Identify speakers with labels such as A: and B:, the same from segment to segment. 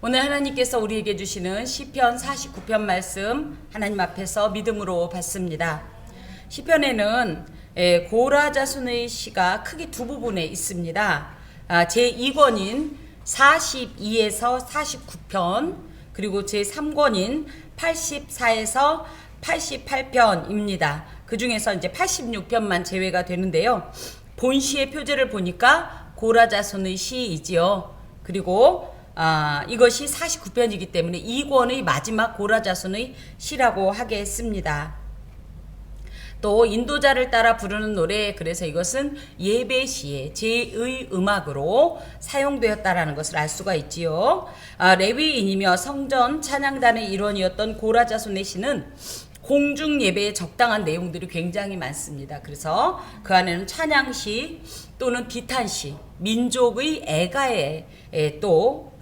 A: 오늘 하나님께서 우리에게 주시는 시편 49편 말씀 하나님 앞에서 믿음으로 받습니다. 시편에는 고라 자손의 시가 크게 두 부분에 있습니다. 제2권인 42에서 49편 그리고 제3권인 84에서 88편입니다. 그 중에서 이제 86편만 제외가 되는데요. 본시의 표제를 보니까 고라 자손의 시이지요. 그리고 이것이 49편이기 때문에 2권의 마지막 고라 자손의 시라고 하겠습니다. 또 인도자를 따라 부르는 노래, 그래서 이것은 예배시의 제의 음악으로 사용되었다라는 것을 알 수가 있지요. 레위인이며 성전 찬양단의 일원이었던 고라 자손의 시는 공중 예배에 적당한 내용들이 굉장히 많습니다. 그래서 그 안에는 찬양시 또는 비탄시, 민족의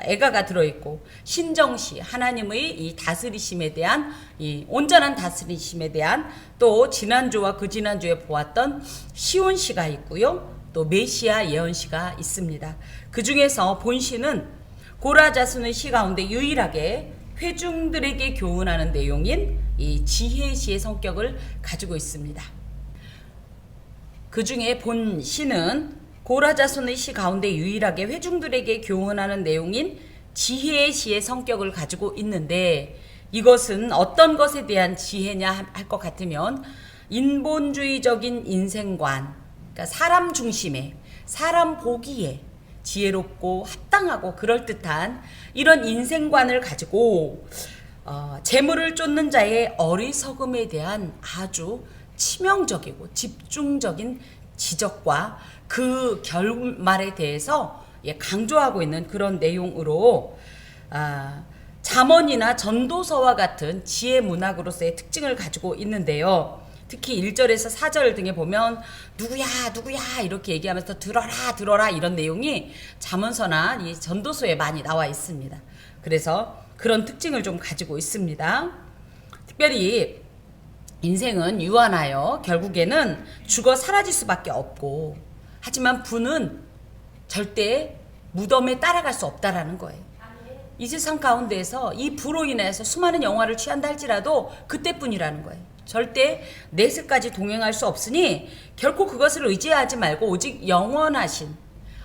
A: 애가가 들어있고, 신정시, 하나님의 이 다스리심에 대한, 이 온전한 다스리심에 대한, 또 지난주와 그 지난주에 보았던 시온시가 있고요. 또 메시아 예언시가 있습니다. 그 중에서 본시는 고라 자손의 시 가운데 유일하게 회중들에게 교훈하는 내용인 이 지혜시의 성격을 가지고 있습니다. 그 중에 본 시는 고라 자손의 시 가운데 유일하게 회중들에게 교훈하는 내용인 지혜의 시의 성격을 가지고 있는데, 이것은 어떤 것에 대한 지혜냐 할 것 같으면 인본주의적인 인생관, 그러니까 사람 중심의, 사람 보기에 지혜롭고 합당하고 그럴듯한 이런 인생관을 가지고 재물을 쫓는 자의 어리석음에 대한 아주 치명적이고 집중적인 지적과 그 결말에 대해서 강조하고 있는 그런 내용으로 잠언이나 전도서와 같은 지혜 문학으로서의 특징을 가지고 있는데요. 특히 1절에서 4절 등에 보면 누구야 이렇게 얘기하면서 들어라 이런 내용이 잠언서나 이 전도서에 많이 나와 있습니다. 그래서 그런 특징을 좀 가지고 있습니다. 특별히 인생은 유한하여 결국에는 죽어 사라질 수밖에 없고, 하지만 부는 절대 무덤에 따라갈 수 없다라는 거예요. 이 세상 가운데에서 이 부로 인해서 수많은 영화를 취한다 할지라도 그때뿐이라는 거예요. 절대 내세까지 동행할 수 없으니 결코 그것을 의지하지 말고 오직 영원하신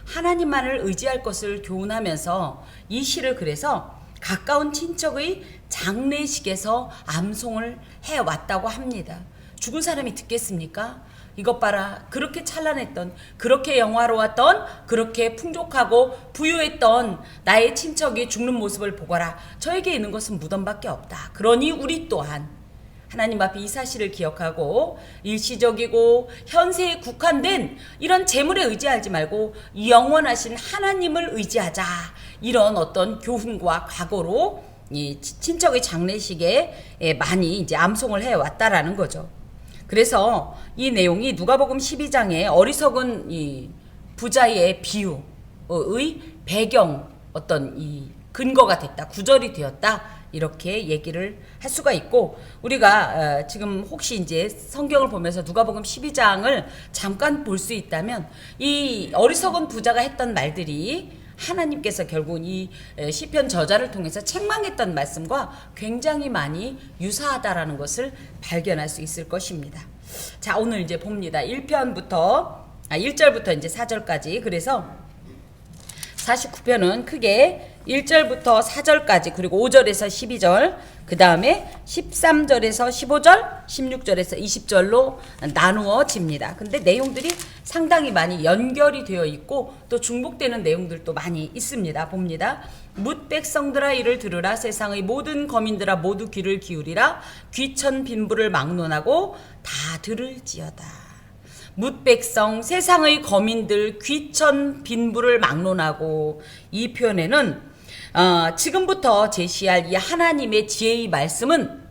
A: 하나님만을 의지할 것을 교훈하면서 이 시를 그래서 가까운 친척의 장례식에서 암송을 해왔다고 합니다. 죽은 사람이 듣겠습니까? 이것 봐라, 그렇게 찬란했던, 그렇게 영화로웠던, 그렇게 풍족하고 부유했던 나의 친척이 죽는 모습을 보거라. 저에게 있는 것은 무덤밖에 없다. 그러니 우리 또한 하나님 앞에 이 사실을 기억하고 일시적이고 현세에 국한된 이런 재물에 의지하지 말고 영원하신 하나님을 의지하자. 이런 어떤 교훈과 각오로 이 친척의 장례식에 많이 이제 암송을 해왔다라는 거죠. 그래서 이 내용이 누가복음 12장에 어리석은 이 부자의 비유의 배경, 어떤 이 근거가 됐다, 구절이 되었다, 이렇게 얘기를 할 수가 있고, 우리가 지금 혹시 이제 성경을 보면서 누가복음 12장을 잠깐 볼 수 있다면 이 어리석은 부자가 했던 말들이 하나님께서 결국 이 시편 저자를 통해서 책망했던 말씀과 굉장히 많이 유사하다라는 것을 발견할 수 있을 것입니다. 자, 오늘 이제 봅니다. 1절부터 이제 4절까지. 그래서 49편은 크게 1절부터 4절까지, 그리고 5절에서 12절, 그 다음에 13절에서 15절, 16절에서 20절로 나누어집니다. 근데 내용들이 상당히 많이 연결이 되어 있고 또 중복되는 내용들도 많이 있습니다. 봅니다. 뭇 백성들아 이를 들으라. 세상의 모든 거민들아 모두 귀를 기울이라. 귀천 빈부를 막론하고 다 들을지어다. 뭇 백성, 세상의 거민들, 귀천 빈부를 막론하고, 이 표현에는 지금부터 제시할 이 하나님의 지혜의 말씀은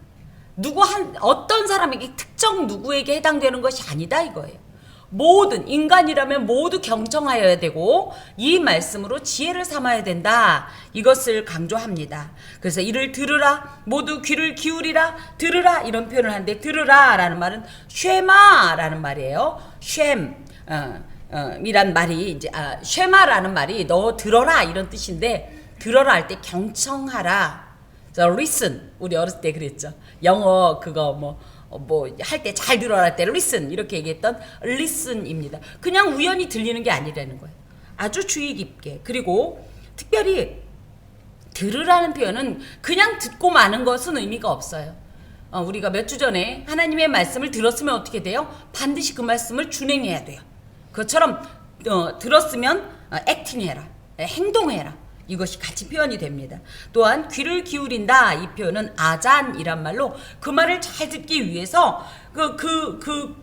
A: 어떤 사람에게, 특정 누구에게 해당되는 것이 아니다 이거예요. 모든 인간이라면 모두 경청하여야 되고 이 말씀으로 지혜를 삼아야 된다, 이것을 강조합니다. 그래서 이를 들으라, 모두 귀를 기울이라, 들으라, 이런 표현을 하는데, 들으라 라는 말은 쉐마라는 말이에요. 이란 말이 이제 쉐마라는 말이 너 들어라 이런 뜻인데, 들어라 할 때 경청하라. listen. 우리 어렸을 때 그랬죠. 영어 그거 뭐 할 때 잘 들어라 할 때 listen 이렇게 얘기했던 listen입니다. 그냥 우연히 들리는 게 아니라는 거예요. 아주 주의 깊게. 그리고 특별히 들으라는 표현은 그냥 듣고 마는 것은 의미가 없어요. 우리가 몇 주 전에 하나님의 말씀을 들었으면 어떻게 돼요? 반드시 그 말씀을 준행해야 돼요. 그것처럼 들었으면 액팅해라. 행동해라. 이것이 같이 표현이 됩니다. 또한 귀를 기울인다 이 표현은 아잔이란 말로 그 말을 잘 듣기 위해서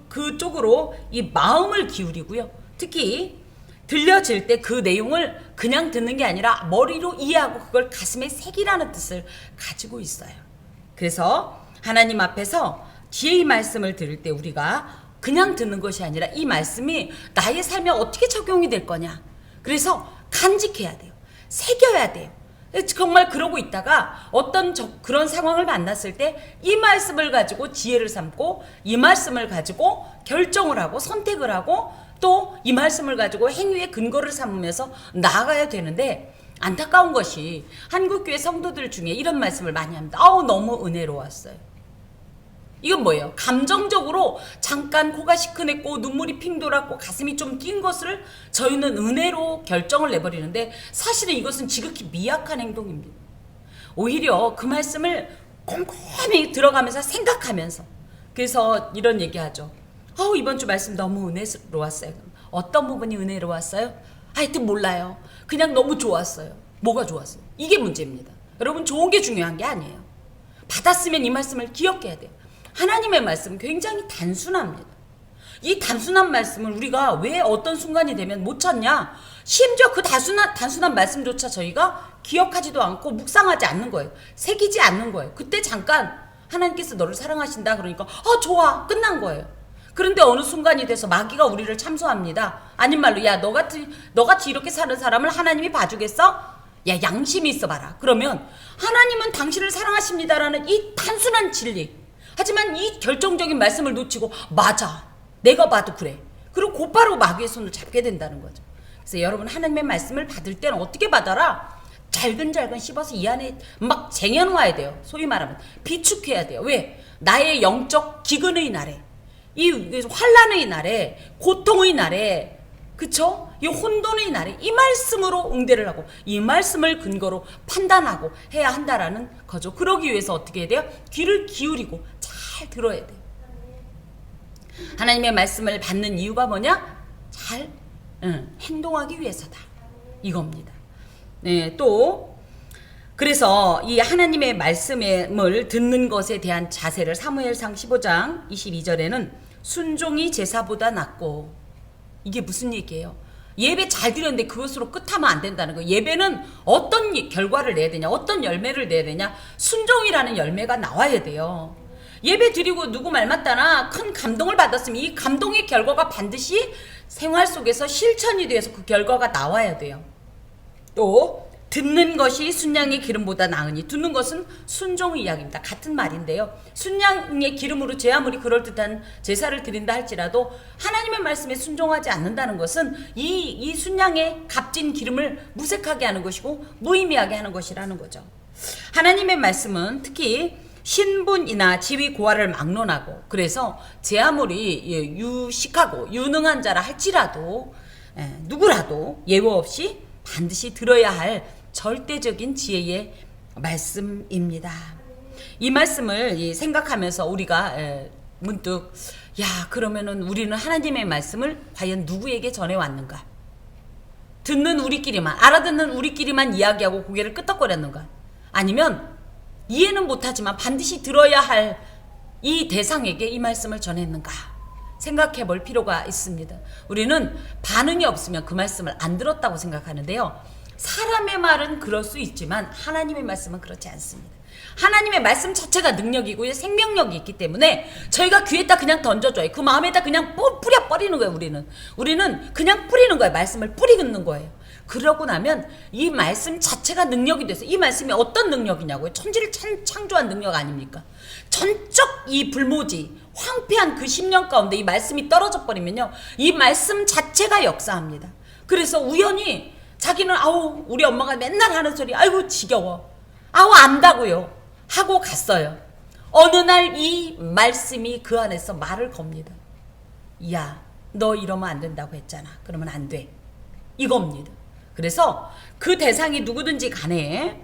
A: 그쪽으로 이 마음을 기울이고요. 특히 들려질 때 그 내용을 그냥 듣는 게 아니라 머리로 이해하고 그걸 가슴에 새기라는 뜻을 가지고 있어요. 그래서 하나님 앞에서 지혜의 말씀을 들을 때 우리가 그냥 듣는 것이 아니라 이 말씀이 나의 삶에 어떻게 적용이 될 거냐. 그래서 간직해야 돼요. 새겨야 돼요. 정말 그러고 있다가 어떤 그런 상황을 만났을 때 이 말씀을 가지고 지혜를 삼고 이 말씀을 가지고 결정을 하고 선택을 하고 또 이 말씀을 가지고 행위의 근거를 삼으면서 나아가야 되는데 안타까운 것이 한국교회 성도들 중에 이런 말씀을 많이 합니다. 너무 은혜로웠어요. 이건 뭐예요? 감정적으로 잠깐 코가 시큰했고 눈물이 핑 돌았고 가슴이 좀 뛴 것을 저희는 은혜로 결정을 내버리는데 사실은 이것은 지극히 미약한 행동입니다. 오히려 그 말씀을 꼼꼼히 들어가면서 생각하면서 그래서 이런 얘기하죠. 이번 주 말씀 너무 은혜로웠어요. 어떤 부분이 은혜로웠어요? 하여튼 몰라요. 그냥 너무 좋았어요. 뭐가 좋았어요? 이게 문제입니다. 여러분 좋은 게 중요한 게 아니에요. 받았으면 이 말씀을 기억해야 돼요. 하나님의 말씀은 굉장히 단순합니다. 이 단순한 말씀을 우리가 왜 어떤 순간이 되면 못 찾냐? 심지어 그 단순한 말씀조차 저희가 기억하지도 않고 묵상하지 않는 거예요. 새기지 않는 거예요. 그때 잠깐 하나님께서 너를 사랑하신다 그러니까 좋아 끝난 거예요. 그런데 어느 순간이 돼서 마귀가 우리를 참소합니다. 아닌 말로 너같이 이렇게 사는 사람을 하나님이 봐주겠어? 양심이 있어봐라. 그러면 하나님은 당신을 사랑하십니다라는 이 단순한 진리 하지만 이 결정적인 말씀을 놓치고 맞아 내가 봐도 그래 그리고 곧바로 마귀의 손을 잡게 된다는 거죠. 그래서 여러분 하나님의 말씀을 받을 때는 어떻게 받아라? 잘근잘근 씹어서 이 안에 막 쟁여놓아야 돼요. 소위 말하면 비축해야 돼요. 왜? 나의 영적 기근의 날에 이 환난의 날에 고통의 날에 그쵸? 이 혼돈의 날에 이 말씀으로 응대를 하고 이 말씀을 근거로 판단하고 해야 한다라는 거죠. 그러기 위해서 어떻게 해야 돼요? 귀를 기울이고 잘 들어야 돼요. 하나님의 말씀을 받는 이유가 뭐냐? 잘 행동하기 위해서다. 이겁니다. 네, 또 그래서 이 하나님의 말씀을 듣는 것에 대한 자세를 사무엘상 15장 22절에는 순종이 제사보다 낫고 이게 무슨 얘기예요? 예배 잘 드렸는데 그것으로 끝하면 안 된다는 거예요. 예배는 어떤 결과를 내야 되냐 어떤 열매를 내야 되냐 순종이라는 열매가 나와야 돼요. 예배 드리고 누구 말 맞다나 큰 감동을 받았으면 이 감동의 결과가 반드시 생활 속에서 실천이 돼서 그 결과가 나와야 돼요. 또 듣는 것이 순양의 기름보다 나으니 듣는 것은 순종의 이야기입니다. 같은 말인데요. 순양의 기름으로 제 아무리 그럴듯한 제사를 드린다 할지라도 하나님의 말씀에 순종하지 않는다는 것은 이 순양의 값진 기름을 무색하게 하는 것이고 무의미하게 하는 것이라는 거죠. 하나님의 말씀은 특히 신분이나 지위 고하를 막론하고 그래서 제 아무리 유식하고 유능한 자라 할지라도 누구라도 예외 없이 반드시 들어야 할 절대적인 지혜의 말씀입니다. 이 말씀을 생각하면서 우리가 문득 그러면은 우리는 하나님의 말씀을 과연 누구에게 전해왔는가? 듣는 우리끼리만 알아듣는 우리끼리만 이야기하고 고개를 끄덕거렸는가? 아니면 이해는 못하지만 반드시 들어야 할 이 대상에게 이 말씀을 전했는가? 생각해 볼 필요가 있습니다. 우리는 반응이 없으면 그 말씀을 안 들었다고 생각하는데요. 사람의 말은 그럴 수 있지만 하나님의 말씀은 그렇지 않습니다. 하나님의 말씀 자체가 능력이고 생명력이 있기 때문에 저희가 귀에다 그냥 던져줘요. 그 마음에다 그냥 뿌려버리는 거예요. 우리는 그냥 뿌리는 거예요. 말씀을 뿌리는 거예요. 그러고 나면 이 말씀 자체가 능력이 돼서 이 말씀이 어떤 능력이냐고요. 천지를 창조한 능력 아닙니까? 전적 이 불모지 황폐한 그 10년 가운데 이 말씀이 떨어져 버리면요. 이 말씀 자체가 역사합니다. 그래서 우연히 자기는 아우 우리 엄마가 맨날 하는 소리 아이고 지겨워. 아우 안다고요. 하고 갔어요. 어느 날 이 말씀이 그 안에서 말을 겁니다. 야, 너 이러면 안 된다고 했잖아. 그러면 안 돼. 이겁니다. 그래서 그 대상이 누구든지 간에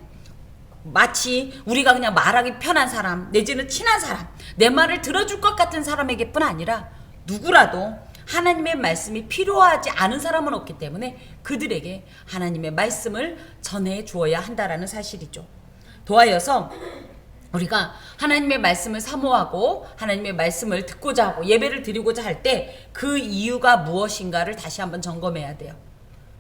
A: 마치 우리가 그냥 말하기 편한 사람 내지는 친한 사람 내 말을 들어줄 것 같은 사람에게 뿐 아니라 누구라도 하나님의 말씀이 필요하지 않은 사람은 없기 때문에 그들에게 하나님의 말씀을 전해 주어야 한다라는 사실이죠. 도하여서 우리가 하나님의 말씀을 사모하고 하나님의 말씀을 듣고자 하고 예배를 드리고자 할 때 그 이유가 무엇인가를 다시 한번 점검해야 돼요.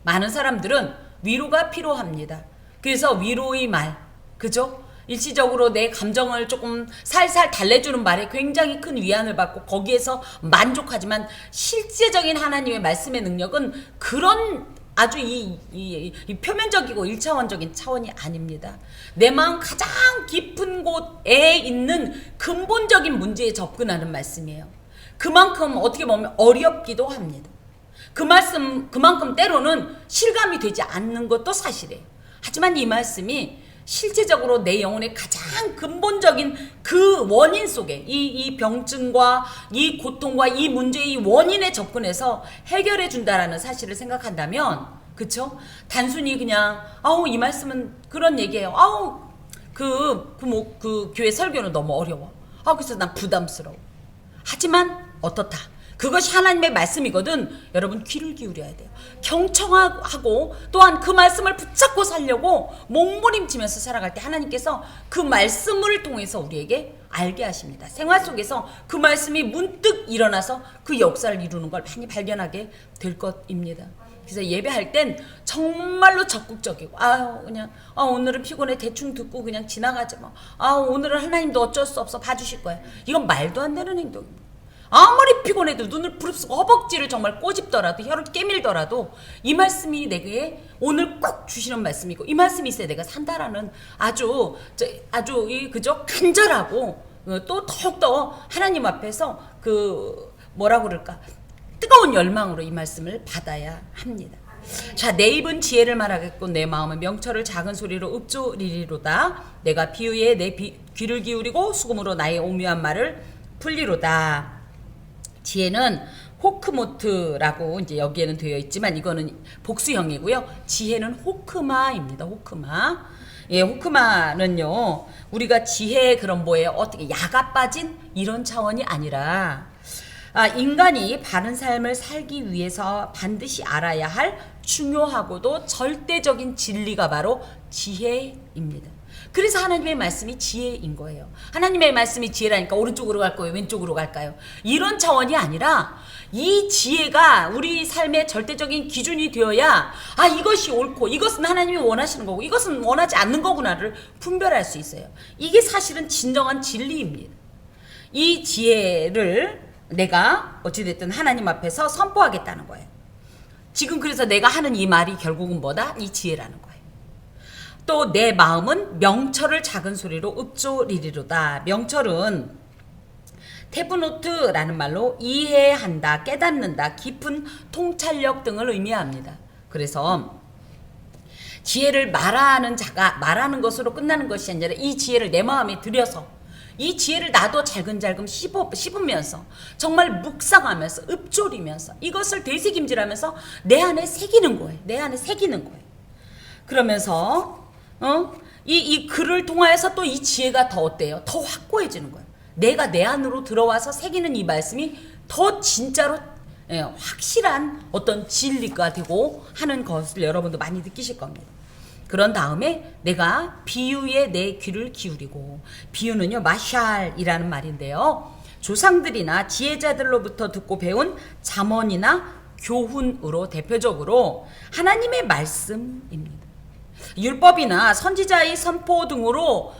A: 많은 사람들은 위로가 필요합니다. 그래서 위로의 말, 그죠? 일시적으로 내 감정을 조금 살살 달래주는 말에 굉장히 큰 위안을 받고 거기에서 만족하지만 실제적인 하나님의 말씀의 능력은 그런 아주 이 표면적이고 일차원적인 차원이 아닙니다. 내 마음 가장 깊은 곳에 있는 근본적인 문제에 접근하는 말씀이에요. 그만큼 어떻게 보면 어렵기도 합니다. 그만큼 때로는 실감이 되지 않는 것도 사실이에요. 하지만 이 말씀이 실제적으로 내 영혼의 가장 근본적인 그 원인 속에 이 병증과 이 고통과 이 문제의 원인에 접근해서 해결해 준다라는 사실을 생각한다면, 그쵸? 단순히 그냥 아우 이 말씀은 그런 얘기예요. 아우 그 교회 설교는 너무 어려워. 그래서 난 부담스러워. 하지만 어떻다? 그것이 하나님의 말씀이거든. 여러분 귀를 기울여야 돼요. 경청하고 또한 그 말씀을 붙잡고 살려고 몸부림치면서 살아갈 때 하나님께서 그 말씀을 통해서 우리에게 알게 하십니다. 생활 속에서 그 말씀이 문득 일어나서 그 역사를 이루는 걸 많이 발견하게 될 것입니다. 그래서 예배할 땐 정말로 적극적이고 그냥 오늘은 피곤해 대충 듣고 그냥 지나가지 뭐. 오늘은 하나님도 어쩔 수 없어 봐주실 거야. 이건 말도 안 되는 행동입니다. 아무리 피곤해도 눈을 부릅쓰고 허벅지를 정말 꼬집더라도 혀를 깨밀더라도 이 말씀이 내게 오늘 꼭 주시는 말씀이고 이 말씀이 있어야 내가 산다라는 아주 그저 간절하고 또 더욱더 하나님 앞에서 뭐라고 그럴까 뜨거운 열망으로 이 말씀을 받아야 합니다. 자, 내 입은 지혜를 말하겠고 내 마음은 명철을 작은 소리로 읊조리리로다. 내가 비유에 내 귀를 기울이고 수금으로 나의 오묘한 말을 풀리로다. 지혜는 호크모트라고 이제 여기에는 되어 있지만 이거는 복수형이고요. 지혜는 호크마입니다. 호크마. 예, 호크마는요. 우리가 지혜의 그런 어떻게 야가 빠진 이런 차원이 아니라 인간이 바른 삶을 살기 위해서 반드시 알아야 할 중요하고도 절대적인 진리가 바로 지혜입니다. 그래서 하나님의 말씀이 지혜인 거예요. 하나님의 말씀이 지혜라니까 오른쪽으로 갈 거예요? 왼쪽으로 갈까요? 이런 차원이 아니라 이 지혜가 우리 삶의 절대적인 기준이 되어야 이것이 옳고 이것은 하나님이 원하시는 거고 이것은 원하지 않는 거구나를 분별할 수 있어요. 이게 사실은 진정한 진리입니다. 이 지혜를 내가 어찌됐든 하나님 앞에서 선포하겠다는 거예요. 지금 그래서 내가 하는 이 말이 결국은 뭐다? 이 지혜라는 거예요. 또 내 마음은 명철을 작은 소리로 읊조리리로다. 명철은 테브노트라는 말로 이해한다, 깨닫는다, 깊은 통찰력 등을 의미합니다. 그래서 지혜를 말하는 자가 말하는 것으로 끝나는 것이 아니라 이 지혜를 내 마음에 들여서 이 지혜를 나도 잘근잘근 씹으면서 정말 묵상하면서 읊조리면서 이것을 되새김질하면서 내 안에 새기는 거예요. 내 안에 새기는 거예요. 그러면서 이 글을 통하여서 또 이 지혜가 더 어때요? 더 확고해지는 거예요. 내가 내 안으로 들어와서 새기는 이 말씀이 더 진짜로 확실한 어떤 진리가 되고 하는 것을 여러분도 많이 느끼실 겁니다. 그런 다음에 내가 비유에 내 귀를 기울이고, 비유는요 마샬이라는 말인데요, 조상들이나 지혜자들로부터 듣고 배운 잠언이나 교훈으로 대표적으로 하나님의 말씀입니다. 율법이나 선지자의 선포 등으로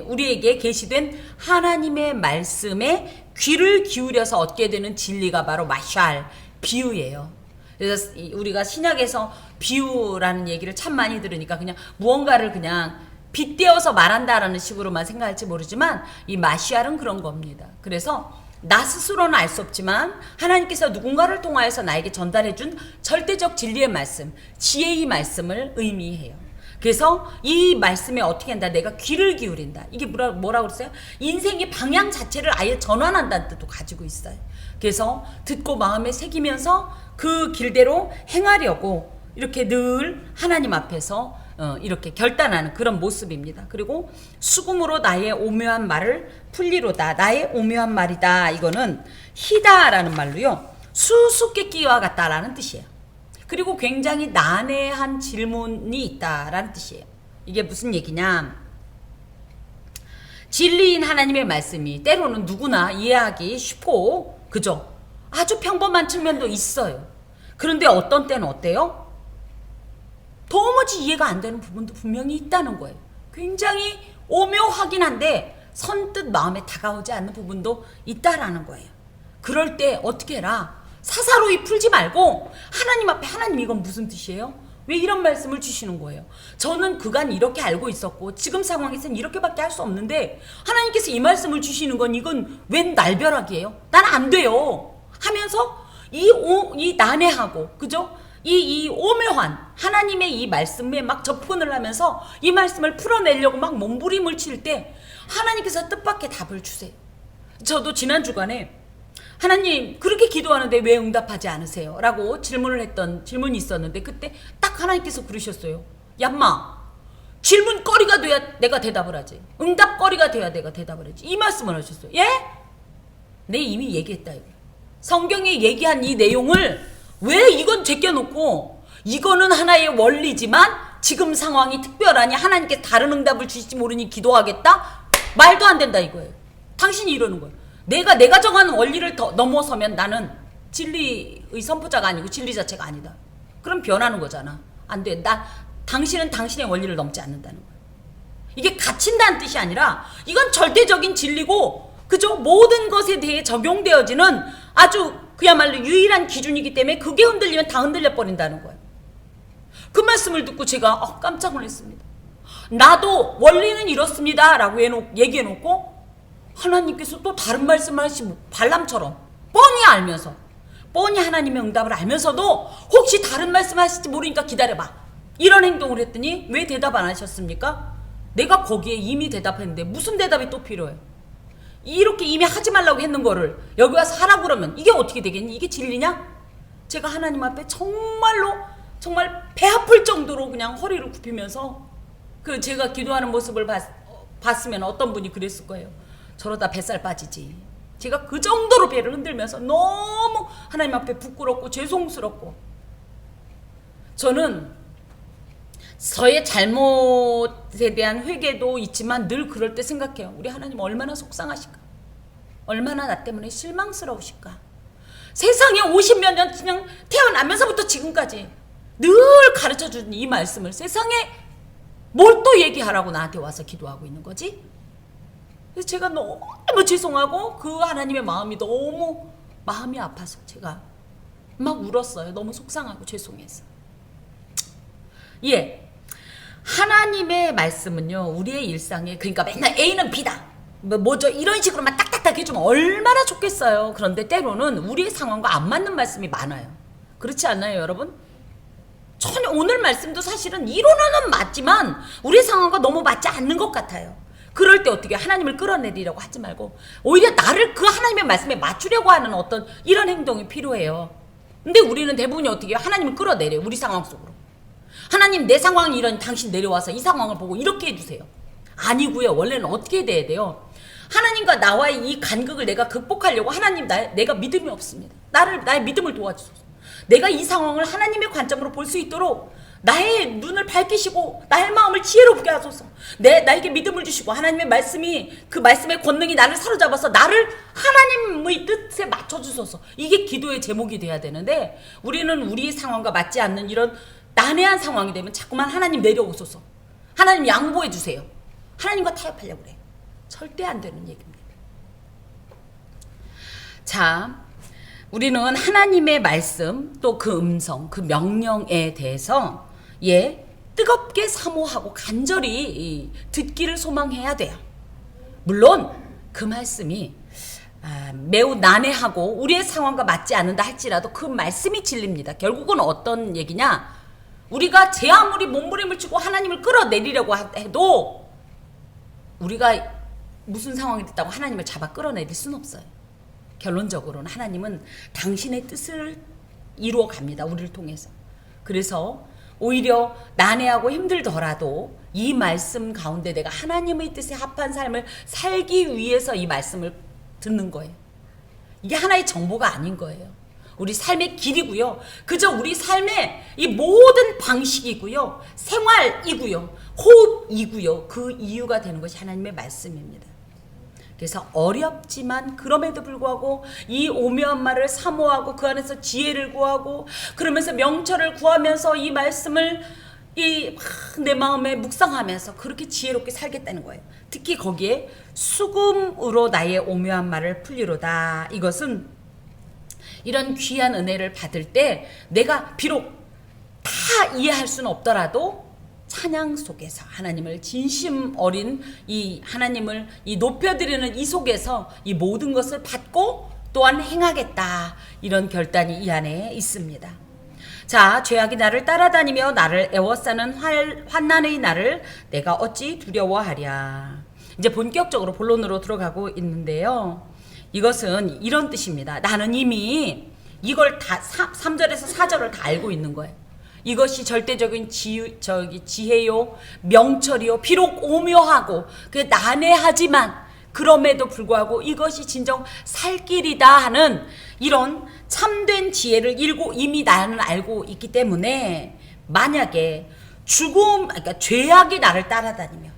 A: 우리에게 계시된 하나님의 말씀에 귀를 기울여서 얻게 되는 진리가 바로 마샬, 비유예요. 그래서 우리가 신약에서 비유라는 얘기를 참 많이 들으니까 그냥 무언가를 그냥 빗대어서 말한다라는 식으로만 생각할지 모르지만 이 마샬은 그런 겁니다. 그래서 나 스스로는 알 수 없지만 하나님께서 누군가를 통하여서 나에게 전달해준 절대적 진리의 말씀, 지혜의 말씀을 의미해요. 그래서 이 말씀에 어떻게 한다? 내가 귀를 기울인다. 이게 뭐라고 그랬어요? 인생의 방향 자체를 아예 전환한다는 뜻도 가지고 있어요. 그래서 듣고 마음에 새기면서 그 길대로 행하려고 이렇게 늘 하나님 앞에서 이렇게 결단하는 그런 모습입니다. 그리고 수금으로 나의 오묘한 말을 풀리로다. 나의 오묘한 말이다. 이거는 희다라는 말로요. 수수께끼와 같다라는 뜻이에요. 그리고 굉장히 난해한 질문이 있다라는 뜻이에요. 이게 무슨 얘기냐? 진리인 하나님의 말씀이 때로는 누구나 이해하기 쉽고 그죠? 아주 평범한 측면도 있어요. 그런데 어떤 때는 어때요? 도무지 이해가 안 되는 부분도 분명히 있다는 거예요. 굉장히 오묘하긴 한데 선뜻 마음에 다가오지 않는 부분도 있다라는 거예요. 그럴 때 어떻게 해라? 사사로이 풀지 말고 하나님 앞에 하나님 이건 무슨 뜻이에요? 왜 이런 말씀을 주시는 거예요? 저는 그간 이렇게 알고 있었고 지금 상황에서는 이렇게밖에 할 수 없는데 하나님께서 이 말씀을 주시는 건 이건 웬 날벼락이에요? 난 안 돼요 하면서 이 난해하고 그죠? 이 오묘한 하나님의 이 말씀에 막 접근을 하면서 이 말씀을 풀어내려고 막 몸부림을 칠 때 하나님께서 뜻밖의 답을 주세요. 저도 지난 주간에 하나님 그렇게 기도하는데 왜 응답하지 않으세요? 라고 질문을 했던 질문이 있었는데 그때 딱 하나님께서 그러셨어요. 얌마 질문거리가 돼야 내가 대답을 하지. 응답거리가 돼야 내가 대답을 하지. 이 말씀을 하셨어요. 예? 내 이미 얘기했다 이거. 성경에 얘기한 이 내용을 왜 이건 제껴놓고 이거는 하나의 원리지만 지금 상황이 특별하니 하나님께 다른 응답을 주실지 모르니 기도하겠다? 말도 안 된다 이거예요. 당신이 이러는 거예요. 내가 정한 원리를 더 넘어서면 나는 진리의 선포자가 아니고 진리 자체가 아니다. 그럼 변하는 거잖아. 안 돼. 당신은 당신의 원리를 넘지 않는다는 거예요. 이게 갇힌다는 뜻이 아니라 이건 절대적인 진리고 그죠? 모든 것에 대해 적용되어지는 아주 그야말로 유일한 기준이기 때문에 그게 흔들리면 다 흔들려 버린다는 거예요. 그 말씀을 듣고 제가 깜짝 놀랐습니다. 나도 원리는 이렇습니다 라고 얘기해놓고 하나님께서 또 다른 말씀을 하시고 발람처럼 뻔히 알면서 뻔히 하나님의 응답을 알면서도 혹시 다른 말씀 하실지 모르니까 기다려봐 이런 행동을 했더니 왜 대답 안 하셨습니까? 내가 거기에 이미 대답했는데 무슨 대답이 또 필요해요? 이렇게 이미 하지 말라고 했는 거를 여기 와서 하라고 그러면 이게 어떻게 되겠니? 이게 진리냐? 제가 하나님 앞에 정말로 정말 배 아플 정도로 그냥 허리를 굽히면서 그 제가 기도하는 모습을 봤으면 어떤 분이 그랬을 거예요. 저러다 뱃살 빠지지. 제가 그 정도로 배를 흔들면서 너무 하나님 앞에 부끄럽고 죄송스럽고 저는 저의 잘못에 대한 회개도 있지만 늘 그럴 때 생각해요. 우리 하나님 얼마나 속상하실까? 얼마나 나 때문에 실망스러우실까? 세상에 50몇 년 그냥 태어나면서부터 지금까지 늘 가르쳐준 이 말씀을 세상에 뭘 또 얘기하라고 나한테 와서 기도하고 있는 거지? 그래서 제가 너무 죄송하고 그 하나님의 마음이 너무 마음이 아파서 제가 막 울었어요. 너무 속상하고 죄송해서. 예, 하나님의 말씀은요 우리의 일상에 그러니까 맨날 A는 B다 뭐죠 이런 식으로만 딱딱딱 해주면 얼마나 좋겠어요. 그런데 때로는 우리의 상황과 안 맞는 말씀이 많아요. 그렇지 않나요 여러분? 전혀 오늘 말씀도 사실은 이론은 맞지만 우리의 상황과 너무 맞지 않는 것 같아요. 그럴 때 어떻게 하나님을 끌어내리려고 하지 말고 오히려 나를 그 하나님의 말씀에 맞추려고 하는 어떤 이런 행동이 필요해요. 근데 우리는 대부분이 어떻게 해요? 하나님을 끌어내려요. 우리 상황 속으로. 하나님 내 상황이 이런 당신 내려와서 이 상황을 보고 이렇게 해주세요. 아니고요. 원래는 어떻게 돼야 돼요? 하나님과 나와의 이 간극을 내가 극복하려고 하나님 내가 믿음이 없습니다. 나의 믿음을 도와주소서. 내가 이 상황을 하나님의 관점으로 볼 수 있도록 나의 눈을 밝히시고 나의 마음을 지혜롭게 하소서. 나에게 믿음을 주시고 하나님의 말씀이 그 말씀의 권능이 나를 사로잡아서 나를 하나님의 뜻에 맞춰주소서. 이게 기도의 제목이 돼야 되는데 우리는 우리 상황과 맞지 않는 이런 난해한 상황이 되면 자꾸만 하나님 내려오소서. 하나님 양보해 주세요. 하나님과 타협하려고 그래. 절대 안 되는 얘기입니다. 자, 우리는 하나님의 말씀 또 그 음성, 그 명령에 대해서 뜨겁게 사모하고 간절히 듣기를 소망해야 돼요. 물론 그 말씀이 매우 난해하고 우리의 상황과 맞지 않는다 할지라도 그 말씀이 진리입니다. 결국은 어떤 얘기냐? 우리가 제 아무리 몸부림을 치고 하나님을 끌어내리려고 해도 우리가 무슨 상황이 됐다고 하나님을 잡아 끌어내릴 수는 없어요. 결론적으로는 하나님은 당신의 뜻을 이루어 갑니다. 우리를 통해서. 그래서 오히려 난해하고 힘들더라도 이 말씀 가운데 내가 하나님의 뜻에 합한 삶을 살기 위해서 이 말씀을 듣는 거예요. 이게 하나의 정보가 아닌 거예요. 우리 삶의 길이고요. 그저 우리 삶의 이 모든 방식이고요. 생활이고요. 호흡이고요. 그 이유가 되는 것이 하나님의 말씀입니다. 그래서 어렵지만 그럼에도 불구하고 이 오묘한 말을 사모하고 그 안에서 지혜를 구하고 그러면서 명철을 구하면서 이 말씀을 내 마음에 묵상하면서 그렇게 지혜롭게 살겠다는 거예요. 특히 거기에 수금으로 나의 오묘한 말을 풀리로다. 이것은 이런 귀한 은혜를 받을 때 내가 비록 다 이해할 수는 없더라도 찬양 속에서 하나님을 진심 어린 이 하나님을 이 높여드리는 이 속에서 이 모든 것을 받고 또한 행하겠다. 이런 결단이 이 안에 있습니다. 자, 죄악이 나를 따라다니며 나를 애워싸는 환난의 날을 내가 어찌 두려워하랴. 이제 본격적으로 본론으로 들어가고 있는데요. 이것은 이런 뜻입니다. 나는 이미 이걸 다 3절에서 4절을 다 알고 있는 거예요. 이것이 절대적인 지혜요, 명철이요, 비록 오묘하고 난해하지만 그럼에도 불구하고 이것이 진정 살 길이다 하는 이런 참된 지혜를 이미 나는 알고 있기 때문에 만약에 그러니까 죄악이 나를 따라다니며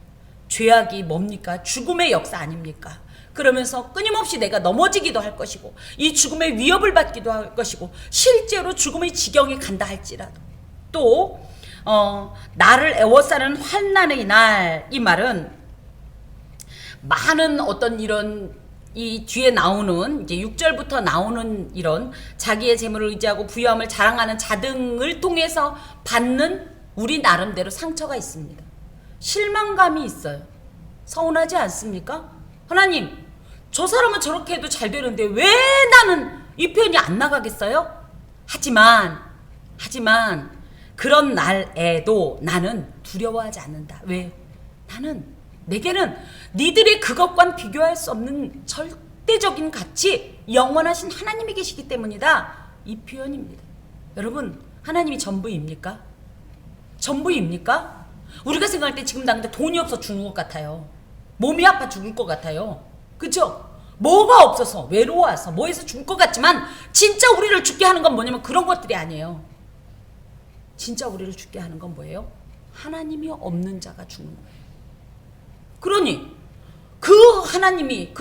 A: 죄악이 뭡니까? 죽음의 역사 아닙니까? 그러면서 끊임없이 내가 넘어지기도 할 것이고 이 죽음의 위협을 받기도 할 것이고 실제로 죽음의 지경에 간다 할지라도 또 나를 애워싸는 환난의 날, 이 말은 많은 어떤 이런 이 뒤에 나오는 이제 6절부터 나오는 이런 자기의 재물을 의지하고 부유함을 자랑하는 자등을 통해서 받는 우리 나름대로 상처가 있습니다. 실망감이 있어요. 서운하지 않습니까? 하나님, 저 사람은 저렇게 해도 잘 되는데 왜 나는 이 표현이 안 나가겠어요? 하지만 그런 날에도 나는 두려워하지 않는다. 왜? 내게는 니들의 그것과는 비교할 수 없는 절대적인 가치, 영원하신 하나님이 계시기 때문이다. 이 표현입니다. 여러분, 하나님이 전부입니까? 전부입니까? 우리가 생각할 때 지금 당장 돈이 없어 죽는 것 같아요. 몸이 아파 죽을 것 같아요. 그죠? 뭐가 없어서 외로워서 뭐해서 죽을 것 같지만 진짜 우리를 죽게 하는 건 뭐냐면 그런 것들이 아니에요. 진짜 우리를 죽게 하는 건 뭐예요? 하나님이 없는 자가 죽는 거예요. 그러니 그 하나님이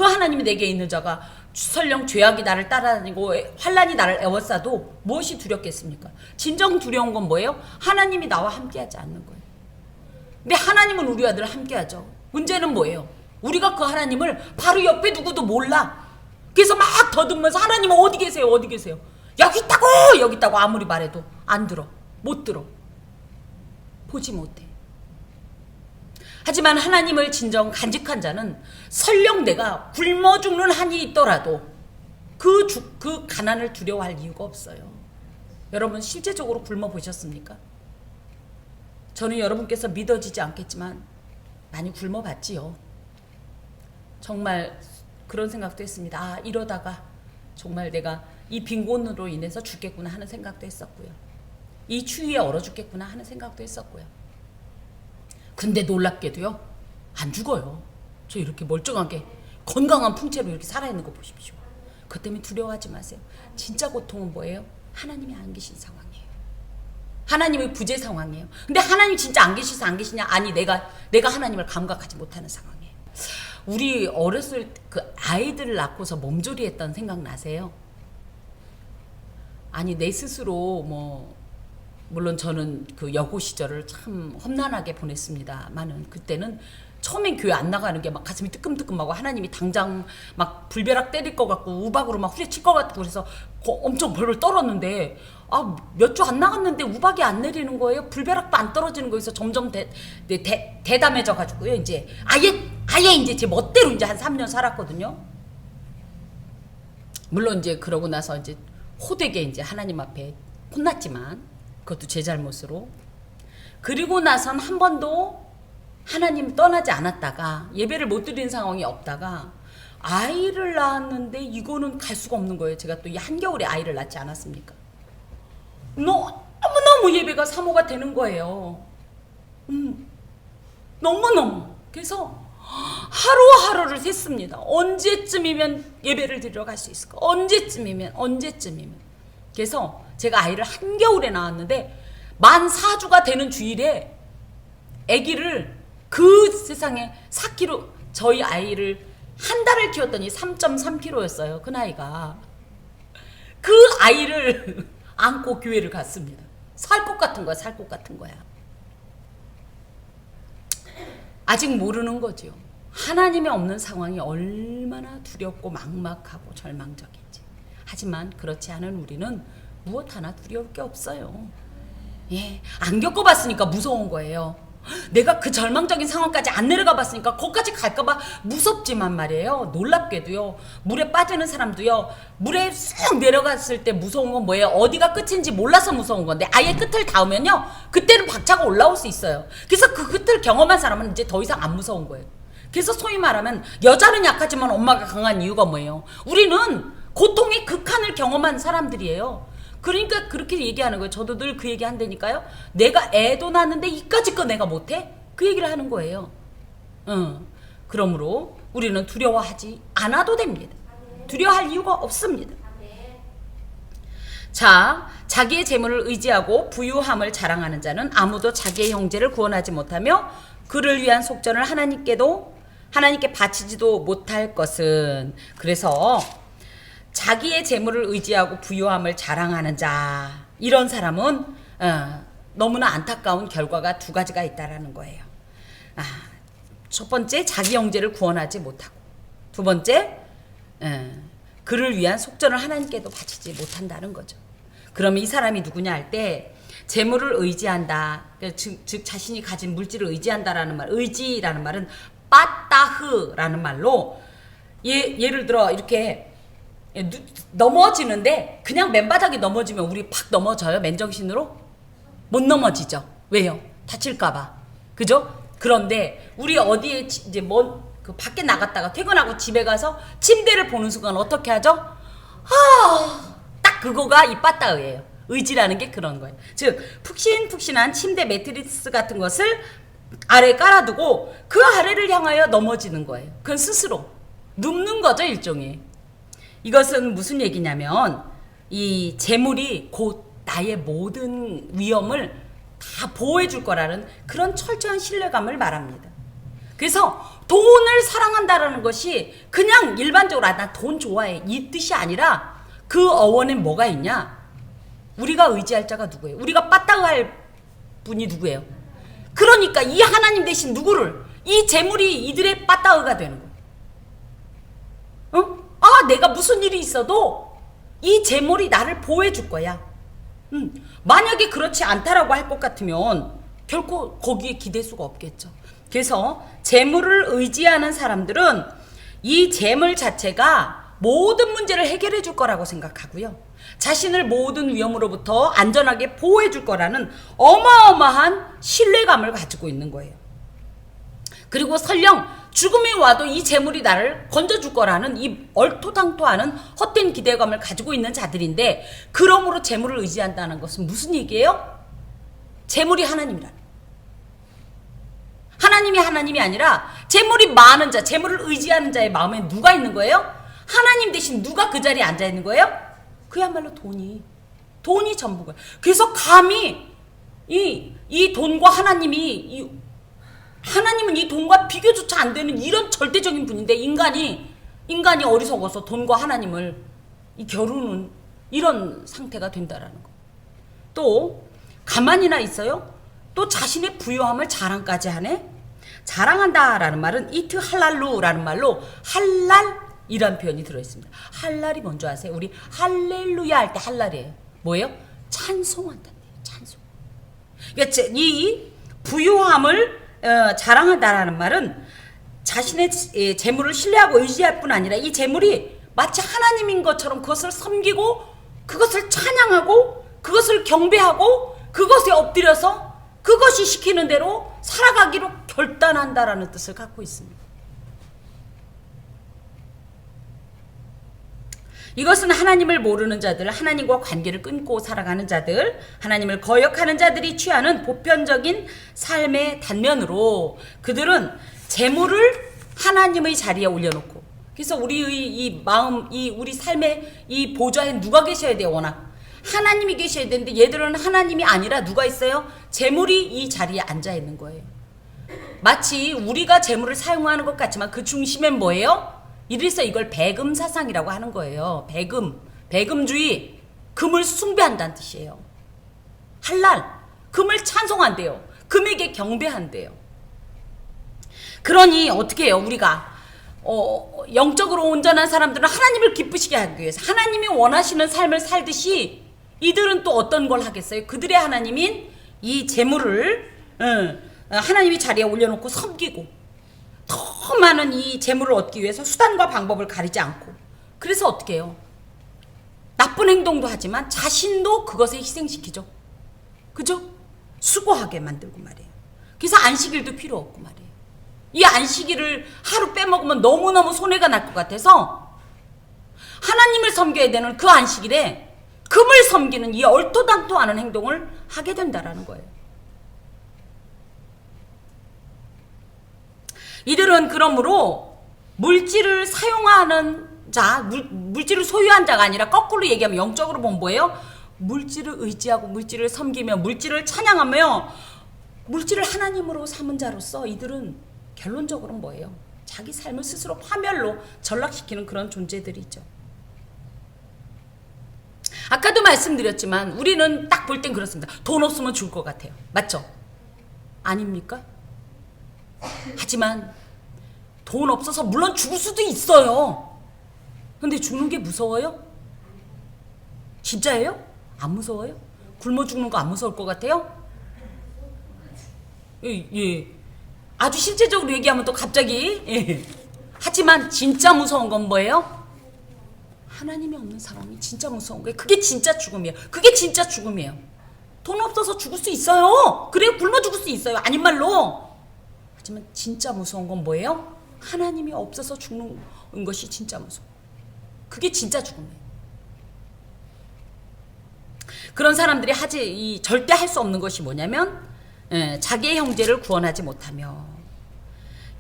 A: 내게 있는 자가 설령 죄악이 나를 따라다니고 환난이 나를 애워싸도 무엇이 두렵겠습니까? 진정 두려운 건 뭐예요? 하나님이 나와 함께하지 않는 거예요. 근데 하나님은 우리와 늘 함께하죠. 문제는 뭐예요? 우리가 그 하나님을 바로 옆에 누구도 몰라. 그래서 막 더듬으면서 하나님은 어디 계세요? 어디 계세요? 여기 있다고 아무리 말해도 안 들어. 못 들어. 보지 못해. 하지만 하나님을 진정 간직한 자는 설령 내가 굶어 죽는 한이 있더라도 그 가난을 두려워할 이유가 없어요. 여러분 실제적으로 굶어 보셨습니까? 저는 여러분께서 믿어지지 않겠지만 많이 굶어 봤지요. 정말 그런 생각도 했습니다. 아, 이러다가 정말 내가 이 빈곤으로 인해서 죽겠구나 하는 생각도 했었고요. 이 추위에 얼어 죽겠구나 하는 생각도 했었고요. 근데 놀랍게도요, 안 죽어요. 저 이렇게 멀쩡하게 건강한 풍채로 이렇게 살아있는 거 보십시오. 그것 때문에 두려워하지 마세요. 진짜 고통은 뭐예요? 하나님이 안 계신 상황이에요. 하나님의 부재 상황이에요. 근데 하나님 진짜 안 계시서 안 계시냐? 아니, 내가 하나님을 감각하지 못하는 상황이에요. 우리 어렸을 때 그 아이들을 낳고서 몸조리했던 생각 나세요? 아니, 내 스스로 물론 저는 그 여고 시절을 참 험난하게 보냈습니다만은 그때는 처음엔 교회 안 나가는 게 막 가슴이 뜨끔뜨끔하고 하나님이 당장 막 불벼락 때릴 것 같고 우박으로 막 후려칠 것 같고 그래서 엄청 벌벌 떨었는데 몇 주 안 나갔는데 우박이 안 내리는 거예요. 불벼락도 안 떨어지는 거에서 점점 대담해져 가지고요. 이제 아예 이제 제 멋대로 이제 한 3년 살았거든요. 물론 이제 그러고 나서 이제 호되게 이제 하나님 앞에 혼났지만 그것도 제 잘못으로. 그리고 나선 한 번도 하나님 떠나지 않았다가 예배를 못 드리는 상황이 없다가 아이를 낳았는데 이거는 갈 수가 없는 거예요. 제가 또 이 한겨울에 아이를 낳지 않았습니까? 너무너무 예배가 사모가 되는 거예요. 너무너무. 그래서 하루하루를 셌습니다. 언제쯤이면 예배를 드리러 갈 수 있을까? 언제쯤이면. 그래서 제가 아이를 한겨울에 낳았는데 만 4주가 되는 주일에 아기를 그 세상에 4kg, 저희 아이를 한 달을 키웠더니 3.3kg였어요. 그 나이가. 그 아이를 안고 교회를 갔습니다. 살 것 같은 거야. 아직 모르는 거죠. 하나님이 없는 상황이 얼마나 두렵고 막막하고 절망적인지. 하지만 그렇지 않은 우리는 무엇 하나 두려울 게 없어요. 예, 안 겪어봤으니까 무서운 거예요. 내가 그 절망적인 상황까지 안 내려가 봤으니까 거기까지 갈까봐 무섭지만 말이에요. 놀랍게도요. 물에 빠지는 사람도요. 물에 쑥 내려갔을 때 무서운 건 뭐예요? 어디가 끝인지 몰라서 무서운 건데 아예 끝을 닿으면요. 그때는 박차가 올라올 수 있어요. 그래서 그 끝을 경험한 사람은 이제 더 이상 안 무서운 거예요. 그래서 소위 말하면 여자는 약하지만 엄마가 강한 이유가 뭐예요? 우리는 고통의 극한을 경험한 사람들이에요. 그러니까 그렇게 얘기하는 거예요. 저도 늘 그 얘기 한다니까요. 내가 애도 낳았는데 이까짓 거 내가 못해? 그 얘기를 하는 거예요. 그러므로 우리는 두려워하지 않아도 됩니다. 두려워할 이유가 없습니다. 자, 자기의 재물을 의지하고 부유함을 자랑하는 자는 아무도 자기의 형제를 구원하지 못하며 그를 위한 속전을 하나님께 바치지도 못할 것은. 그래서 자기의 재물을 의지하고 부유함을 자랑하는 자, 이런 사람은 너무나 안타까운 결과가 두 가지가 있다라는 거예요. 첫 번째, 자기 형제를 구원하지 못하고, 두 번째, 그를 위한 속전을 하나님께도 바치지 못한다는 거죠. 그러면 이 사람이 누구냐 할 때 재물을 의지한다, 즉 자신이 가진 물질을 의지한다라는 말, 의지라는 말은 빠따흐라는 말로 예를 들어 이렇게 넘어지는데 그냥 맨바닥에 넘어지면 우리 팍 넘어져요? 맨정신으로? 못 넘어지죠. 왜요? 다칠까봐. 그죠? 그런데 우리 어디에 이제 그 밖에 나갔다가 퇴근하고 집에 가서 침대를 보는 순간 어떻게 하죠? 딱 그거가 이 빠따의예요. 의지라는 게 그런 거예요. 즉 푹신푹신한 침대 매트리스 같은 것을 아래에 깔아두고 그 아래를 향하여 넘어지는 거예요. 그건 스스로 눕는 거죠, 일종의. 이것은 무슨 얘기냐면 이 재물이 곧 나의 모든 위험을 다 보호해 줄 거라는 그런 철저한 신뢰감을 말합니다. 그래서 돈을 사랑한다라는 것이 그냥 일반적으로 나 돈 좋아해 이 뜻이 아니라 그 어원에 뭐가 있냐? 우리가 의지할 자가 누구예요? 우리가 빠따할 분이 누구예요? 그러니까 이 하나님 대신 누구를? 이 재물이 이들의 빠따가 되는 거예요. 내가 무슨 일이 있어도 이 재물이 나를 보호해 줄 거야. 만약에 그렇지 않다라고 할 것 같으면 결코 거기에 기댈 수가 없겠죠. 그래서 재물을 의지하는 사람들은 이 재물 자체가 모든 문제를 해결해 줄 거라고 생각하고요. 자신을 모든 위험으로부터 안전하게 보호해 줄 거라는 어마어마한 신뢰감을 가지고 있는 거예요. 그리고 설령 죽음이 와도 이 재물이 나를 건져줄 거라는 이 얼토당토하는 헛된 기대감을 가지고 있는 자들인데, 그러므로 재물을 의지한다는 것은 무슨 얘기예요? 재물이 하나님이라. 하나님이 하나님이 아니라 재물이 많은 자, 재물을 의지하는 자의 마음에 누가 있는 거예요? 하나님 대신 누가 그 자리에 앉아 있는 거예요? 그야말로 돈이 전부가. 그래서 감히 이 돈과 하나님은 이 돈과 비교조차 안 되는 이런 절대적인 분인데 인간이 어리석어서 돈과 하나님을 겨루는 이런 상태가 된다라는 거. 또 가만히나 있어요? 또 자신의 부유함을 자랑까지 하네? 자랑한다라는 말은 이트 할랄루라는 말로 할랄이라는 표현이 들어있습니다. 할랄이 뭔지 아세요? 우리 할렐루야 할 때 할랄이에요. 뭐예요? 찬송한다는 찬송. 그러니까 이 부유함을 자랑한다라는 말은 자신의 재물을 신뢰하고 의지할 뿐 아니라 이 재물이 마치 하나님인 것처럼 그것을 섬기고 그것을 찬양하고 그것을 경배하고 그것에 엎드려서 그것이 시키는 대로 살아가기로 결단한다라는 뜻을 갖고 있습니다. 이것은 하나님을 모르는 자들, 하나님과 관계를 끊고 살아가는 자들, 하나님을 거역하는 자들이 취하는 보편적인 삶의 단면으로 그들은 재물을 하나님의 자리에 올려놓고, 그래서 우리의 이 마음, 우리 삶의 이 보좌에 누가 계셔야 돼요? 워낙 하나님이 계셔야 되는데 얘들은 하나님이 아니라 누가 있어요? 재물이 이 자리에 앉아 있는 거예요. 마치 우리가 재물을 사용하는 것 같지만 그 중심엔 뭐예요? 이래서 이걸 배금 사상이라고 하는 거예요. 배금주의, 금을 숭배한다는 뜻이에요. 할랄, 금을 찬송한대요. 금에게 경배한대요. 그러니 어떻게 해요? 우리가 영적으로 온전한 사람들은 하나님을 기쁘시게 하기 위해서 하나님이 원하시는 삶을 살듯이 이들은 또 어떤 걸 하겠어요? 그들의 하나님인 이 재물을 하나님이 자리에 올려놓고 섬기고 더 많은 이 재물을 얻기 위해서 수단과 방법을 가리지 않고, 그래서 어떻게 해요? 나쁜 행동도 하지만 자신도 그것에 희생시키죠. 그죠? 수고하게 만들고 말이에요. 그래서 안식일도 필요 없고 말이에요. 이 안식일을 하루 빼먹으면 너무너무 손해가 날 것 같아서 하나님을 섬겨야 되는 그 안식일에 금을 섬기는 이 얼토당토하는 행동을 하게 된다라는 거예요. 이들은 그러므로 물질을 사용하는 자, 물질을 소유한 자가 아니라 거꾸로 얘기하면 영적으로 보면 뭐예요? 물질을 의지하고 물질을 섬기며 물질을 찬양하며 물질을 하나님으로 삼은 자로서 이들은 결론적으로는 뭐예요? 자기 삶을 스스로 파멸로 전락시키는 그런 존재들이죠. 아까도 말씀드렸지만 우리는 딱 볼 땐 그렇습니다. 돈 없으면 죽을 것 같아요. 맞죠? 아닙니까? 하지만 돈 없어서 물론 죽을 수도 있어요. 근데 죽는 게 무서워요? 진짜예요? 안 무서워요? 굶어 죽는 거 안 무서울 것 같아요? 예. 아주 실제적으로 얘기하면 또 갑자기 하지만 진짜 무서운 건 뭐예요? 하나님이 없는 상황이 진짜 무서운 거예요. 그게 진짜 죽음이에요. 그게 진짜 죽음이에요. 돈 없어서 죽을 수 있어요. 그래요, 굶어 죽을 수 있어요. 아닌 말로. 하지만 진짜 무서운 건 뭐예요? 하나님이 없어서 죽는 것이 진짜 무서워. 그게 진짜 죽음이에요. 그런 사람들이 절대 할 수 없는 것이 뭐냐면 자기의 형제를 구원하지 못하며,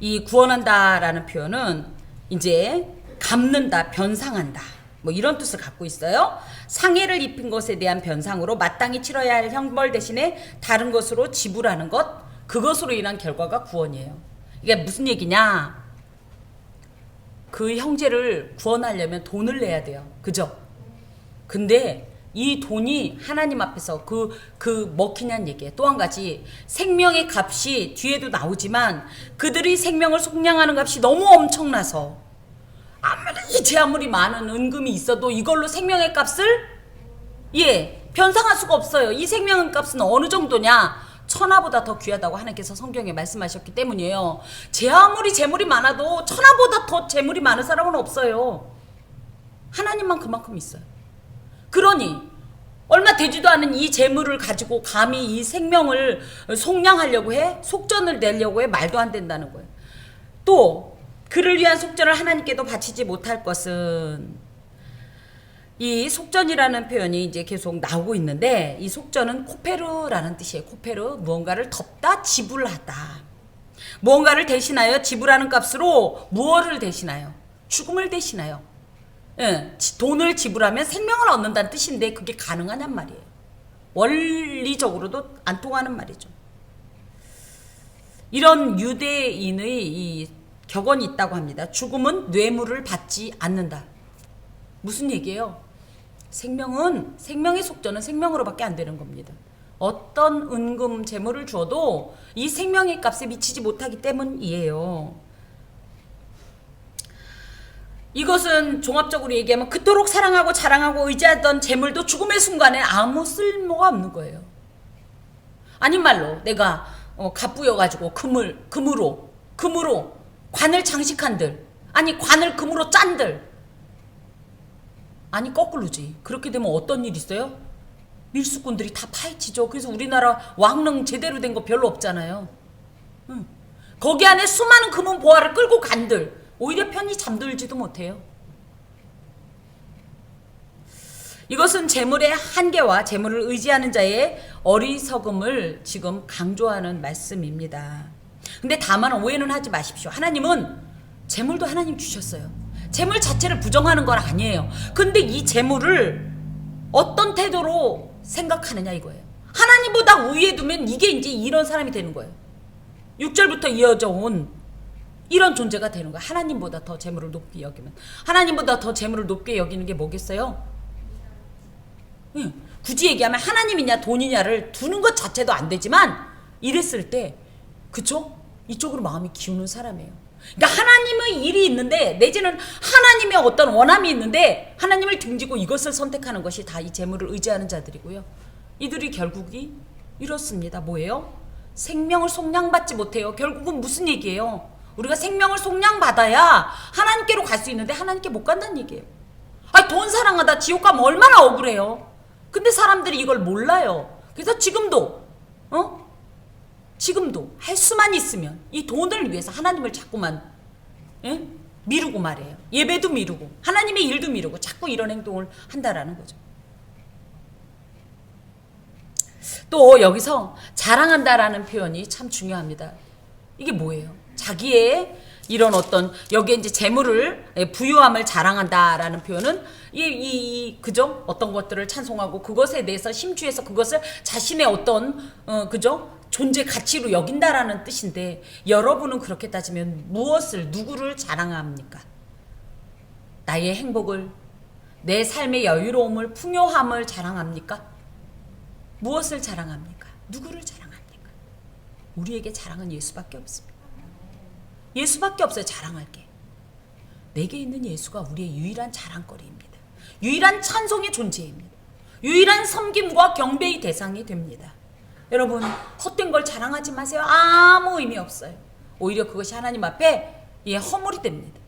A: 이 구원한다라는 표현은 이제 갚는다, 변상한다, 뭐 이런 뜻을 갖고 있어요. 상해를 입힌 것에 대한 변상으로 마땅히 치러야 할 형벌 대신에 다른 것으로 지불하는 것, 그것으로 인한 결과가 구원이에요. 이게 무슨 얘기냐? 그 형제를 구원하려면 돈을 내야 돼요. 그죠? 근데 이 돈이 하나님 앞에서 그 먹히냐는 얘기예요. 또 한 가지, 생명의 값이 뒤에도 나오지만 그들이 생명을 속량하는 값이 너무 엄청나서 제 아무리 많은 은금이 있어도 이걸로 생명의 값을 변상할 수가 없어요. 이 생명의 값은 어느 정도냐? 천하보다 더 귀하다고 하나님께서 성경에 말씀하셨기 때문이에요. 제 아무리 재물이 많아도 천하보다 더 재물이 많은 사람은 없어요. 하나님만 그만큼 있어요. 그러니 얼마 되지도 않은 이 재물을 가지고 감히 이 생명을 속량하려고 해? 속전을 내려고 해? 말도 안 된다는 거예요. 또 그를 위한 속전을 하나님께도 바치지 못할 것은, 이 속전이라는 표현이 이제 계속 나오고 있는데, 이 속전은 코페르라는 뜻이에요. 코페르, 무언가를 덮다, 지불하다. 무언가를 대신하여 지불하는 값으로 무엇을 대신하여? 죽음을 대신하여. 돈을 지불하면 생명을 얻는다는 뜻인데 그게 가능하냔 말이에요. 원리적으로도 안 통하는 말이죠. 이런 유대인의 이 격언이 있다고 합니다. 죽음은 뇌물을 받지 않는다. 무슨 얘기예요? 생명의 속전은 생명으로밖에 안 되는 겁니다. 어떤 은금 재물을 주어도 이 생명의 값에 미치지 못하기 때문이에요. 이것은 종합적으로 얘기하면 그토록 사랑하고 자랑하고 의지하던 재물도 죽음의 순간에 아무 쓸모가 없는 거예요. 아닌 말로 내가 갑부여가지고 금으로 관을 장식한들, 아니 관을 금으로 짠들, 아니 거꾸로지. 그렇게 되면 어떤 일이 있어요? 밀수꾼들이 다 파헤치죠. 그래서 우리나라 왕릉 제대로 된 거 별로 없잖아요. 응. 거기 안에 수많은 금은 보화를 끌고 간들 오히려 편히 잠들지도 못해요. 이것은 재물의 한계와 재물을 의지하는 자의 어리석음을 지금 강조하는 말씀입니다. 근데 다만 오해는 하지 마십시오. 하나님은 재물도 하나님 주셨어요. 재물 자체를 부정하는 건 아니에요. 근데 이 재물을 어떤 태도로 생각하느냐 이거예요. 하나님보다 우위에 두면 이게 이제 이런 사람이 되는 거예요. 6절부터 이어져 온 이런 존재가 되는 거예요. 하나님보다 더 재물을 높게 여기면. 하나님보다 더 재물을 높게 여기는 게 뭐겠어요? 굳이 얘기하면 하나님이냐 돈이냐를 두는 것 자체도 안 되지만 이랬을 때 그쵸? 이쪽으로 마음이 기우는 사람이에요. 그러니까 하나님의 일이 있는데 내지는 하나님의 어떤 원함이 있는데 하나님을 등지고 이것을 선택하는 것이 다 이 재물을 의지하는 자들이고요. 이들이 결국이 이렇습니다. 뭐예요? 생명을 속량받지 못해요. 결국은 무슨 얘기예요? 우리가 생명을 속량받아야 하나님께로 갈 수 있는데 하나님께 못 간다는 얘기예요. 아니 돈 사랑하다 지옥 가면 얼마나 억울해요. 근데 사람들이 이걸 몰라요. 그래서 지금도 할 수만 있으면 이 돈을 위해서 하나님을 자꾸만 미루고 말해요. 예배도 미루고 하나님의 일도 미루고 자꾸 이런 행동을 한다라는 거죠. 또 여기서 자랑한다라는 표현이 참 중요합니다. 이게 뭐예요? 자기의 이런 어떤 여기에 이제 재물을 부유함을 자랑한다라는 표현은 그죠? 어떤 것들을 찬송하고 그것에 대해서 심취해서 그것을 자신의 어떤 그죠? 존재 가치로 여긴다라는 뜻인데 여러분은 그렇게 따지면 누구를 자랑합니까? 나의 행복을, 내 삶의 여유로움을, 풍요함을 자랑합니까? 무엇을 자랑합니까? 누구를 자랑합니까? 우리에게 자랑은 예수밖에 없습니다. 예수밖에 없어요. 자랑할 게. 내게 있는 예수가 우리의 유일한 자랑거리입니다. 유일한 찬송의 존재입니다. 유일한 섬김과 경배의 대상이 됩니다. 여러분 헛된 걸 자랑하지 마세요. 아무 의미 없어요. 오히려 그것이 하나님 앞에 허물이 됩니다.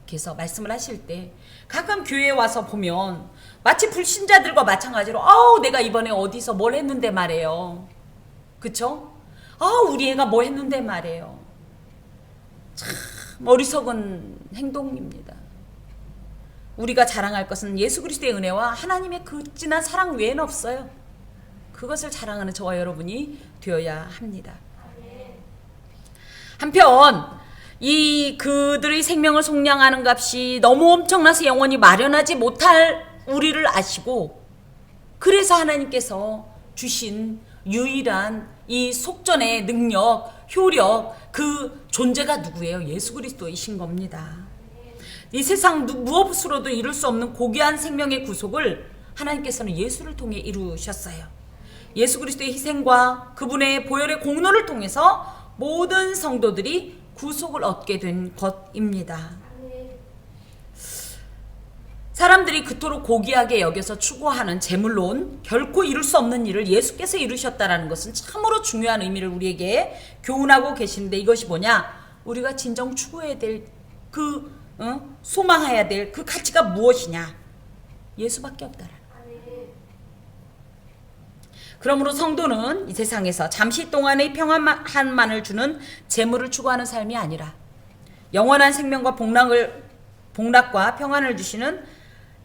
A: 그래서 말씀을 하실 때 가끔 교회에 와서 보면 마치 불신자들과 마찬가지로 내가 이번에 어디서 뭘 했는데 말이에요. 그쵸? 우리 애가 뭐 했는데 말이에요. 참 어리석은 행동입니다. 우리가 자랑할 것은 예수 그리스도의 은혜와 하나님의 그 진한 사랑 외에는 없어요. 그것을 자랑하는 저와 여러분이 되어야 합니다. 한편 그들의 생명을 속량하는 값이 너무 엄청나서 영원히 마련하지 못할 우리를 아시고 그래서 하나님께서 주신 유일한 이 속전의 능력, 효력, 그 존재가 누구예요? 예수 그리스도이신 겁니다. 이 세상 무엇으로도 이룰 수 없는 고귀한 생명의 구속을 하나님께서는 예수를 통해 이루셨어요. 예수 그리스도의 희생과 그분의 보혈의 공로를 통해서 모든 성도들이 구속을 얻게 된 것입니다. 사람들이 그토록 고귀하게 여겨서 추구하는 재물론 결코 이룰 수 없는 일을 예수께서 이루셨다는 것은 참으로 중요한 의미를 우리에게 교훈하고 계시는데 이것이 뭐냐? 우리가 진정 추구해야 될 소망해야 될 그 가치가 무엇이냐? 예수밖에 없다라는. 그러므로 성도는 이 세상에서 잠시 동안의 평안만을 주는 재물을 추구하는 삶이 아니라 영원한 생명과 복락과 평안을 주시는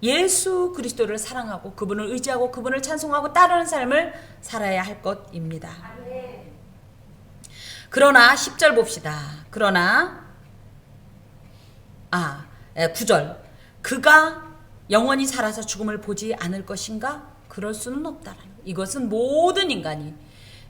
A: 예수 그리스도를 사랑하고 그분을 의지하고 그분을 찬송하고 따르는 삶을 살아야 할 것입니다. 그러나 10절 봅시다. 그러나 9절 그가 영원히 살아서 죽음을 보지 않을 것인가? 그럴 수는 없다라는. 이것은 모든 인간이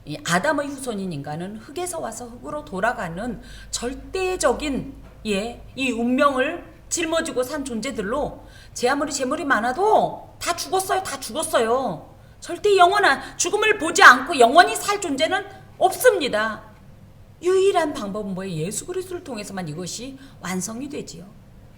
A: 이 아담의 후손인 인간은 흙에서 와서 흙으로 돌아가는 절대적인 이 운명을 짊어지고 산 존재들로 제 아무리 재물이 많아도 다 죽었어요. 절대 영원한 죽음을 보지 않고 영원히 살 존재는 없습니다. 유일한 방법은 뭐예요? 예수 그리스도를 통해서만 이것이 완성이 되지요.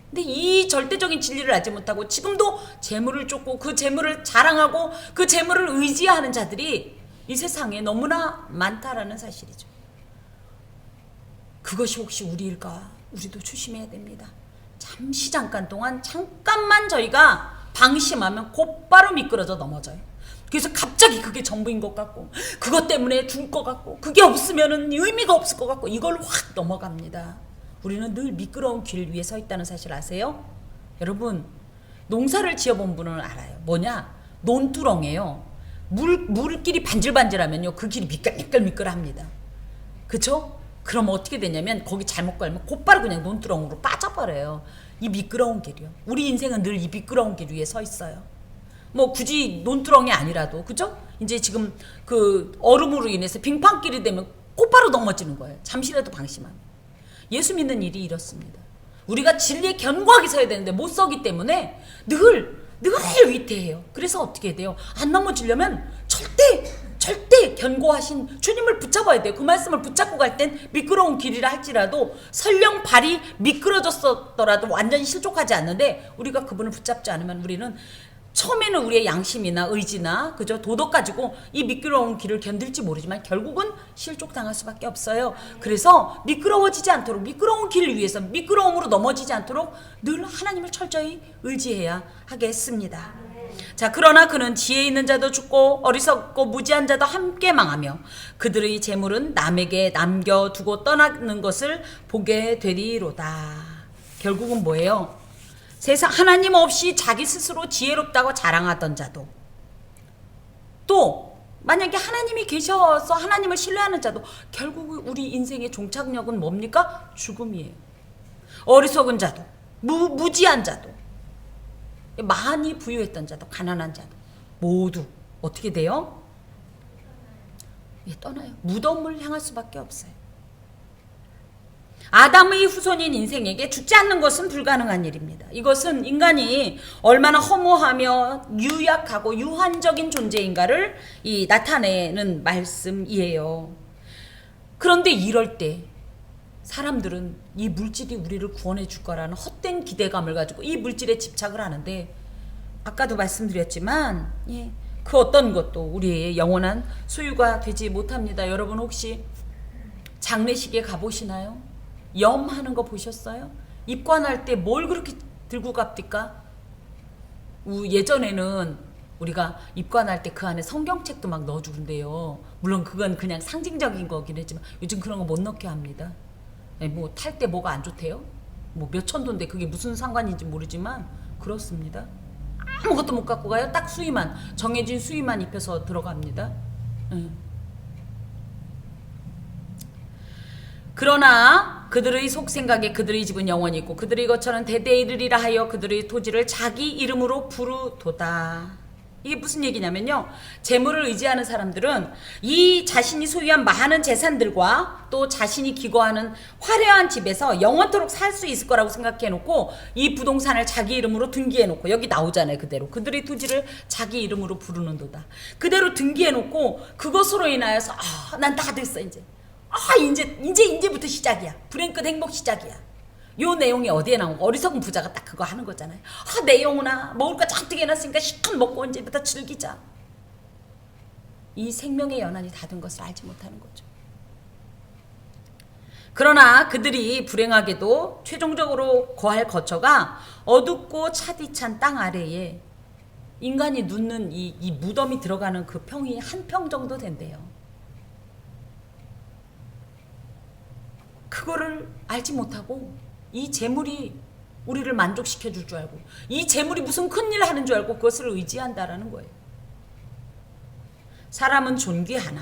A: 근데 이 절대적인 진리를 알지 못하고 지금도 재물을 쫓고 그 재물을 자랑하고 그 재물을 의지하는 자들이 이 세상에 너무나 많다라는 사실이죠. 그것이 혹시 우리일까? 우리도 조심해야 됩니다. 잠깐만 저희가 방심하면 곧바로 미끄러져 넘어져요. 그래서 갑자기 그게 전부인 것 같고 그것 때문에 죽을 것 같고 그게 없으면은 의미가 없을 것 같고 이걸 확 넘어갑니다. 우리는 늘 미끄러운 길 위에 서 있다는 사실 아세요? 여러분 농사를 지어본 분은 알아요. 뭐냐? 논두렁이에요. 물길이 반질반질하면요 그 길이 미끌미끌합니다. 그쵸? 그럼 어떻게 되냐면 거기 잘못 걸면 곧바로 그냥 논두렁으로 빠져버려요. 이 미끄러운 길이요. 우리 인생은 늘 이 미끄러운 길 위에 서 있어요. 뭐 굳이 논두렁이 아니라도 그죠? 이제 지금 그 얼음으로 인해서 빙판길이 되면 곧바로 넘어지는 거예요. 잠시라도 방심하면. 예수 믿는 일이 이렇습니다. 우리가 진리에 견고하게 서야 되는데 못 서기 때문에 늘 위태해요. 그래서 어떻게 돼요? 안 넘어지려면 절대 견고하신 주님을 붙잡아야 돼요. 그 말씀을 붙잡고 갈 땐 미끄러운 길이라 할지라도 설령 발이 미끄러졌더라도 완전히 실족하지 않는데 우리가 그분을 붙잡지 않으면 우리는 처음에는 우리의 양심이나 의지나 그저 도덕 가지고 이 미끄러운 길을 견딜지 모르지만 결국은 실족당할 수밖에 없어요. 그래서 미끄러워지지 않도록 미끄러운 길을 위해서 미끄러움으로 넘어지지 않도록 늘 하나님을 철저히 의지해야 하겠습니다. 자, 그러나 그는 지혜 있는 자도 죽고 어리석고 무지한 자도 함께 망하며 그들의 재물은 남에게 남겨두고 떠나는 것을 보게 되리로다. 결국은 뭐예요? 세상 하나님 없이 자기 스스로 지혜롭다고 자랑하던 자도 또 만약에 하나님이 계셔서 하나님을 신뢰하는 자도 결국 우리 인생의 종착역은 뭡니까? 죽음이에요. 어리석은 자도 무지한 자도 많이 부유했던 자도 가난한 자도 모두 어떻게 돼요? 떠나요. 무덤을 향할 수밖에 없어요. 아담의 후손인 인생에게 죽지 않는 것은 불가능한 일입니다. 이것은 인간이 얼마나 허무하며 유약하고 유한적인 존재인가를 나타내는 말씀이에요. 그런데 이럴 때 사람들은 이 물질이 우리를 구원해 줄 거라는 헛된 기대감을 가지고 이 물질에 집착을 하는데 아까도 말씀드렸지만 그 어떤 것도 우리의 영원한 소유가 되지 못합니다. 여러분 혹시 장례식에 가보시나요? 염하는 거 보셨어요? 입관할 때 뭘 그렇게 들고 갑니까? 예전에는 우리가 입관할 때 그 안에 성경책도 막 넣어주는데요. 물론 그건 그냥 상징적인 거긴 했지만 요즘 그런 거 못 넣게 합니다. 뭐 탈 때 뭐가 안 좋대요? 뭐 몇천 돈인데 그게 무슨 상관인지 모르지만 그렇습니다. 아무것도 못 갖고 가요. 딱 수의만 정해진 수의만 입혀서 들어갑니다. 그러나 그들의 속생각에 그들의 집은 영원히 있고 그들의 거처는 대대에 이르리라 하여 그들의 토지를 자기 이름으로 부르도다. 이게 무슨 얘기냐면요. 재물을 의지하는 사람들은 이 자신이 소유한 많은 재산들과 또 자신이 기거하는 화려한 집에서 영원토록 살 수 있을 거라고 생각해놓고 이 부동산을 자기 이름으로 등기해놓고 여기 나오잖아요. 그대로 그들의 토지를 자기 이름으로 부르는도다. 그대로 등기해놓고 그것으로 인하여서 난 다 됐어 이제. 이제부터 시작이야. 불행 끝 행복 시작이야. 요 내용이 어디에 나온 거? 어리석은 부자가 딱 그거 하는 거잖아요. 내 영혼아 먹을 거 잔뜩 해놨으니까 실컷 먹고 이제부터 즐기자. 이 생명의 연한이 닫은 것을 알지 못하는 거죠. 그러나 그들이 불행하게도 최종적으로 거할 거처가 어둡고 차디찬 땅 아래에 인간이 눕는 이 무덤이 들어가는 그 평이 한 평 정도 된대요. 그거를 알지 못하고 이 재물이 우리를 만족시켜 줄 줄 알고 이 재물이 무슨 큰일 하는 줄 알고 그것을 의지한다라는 거예요. 사람은 존귀하나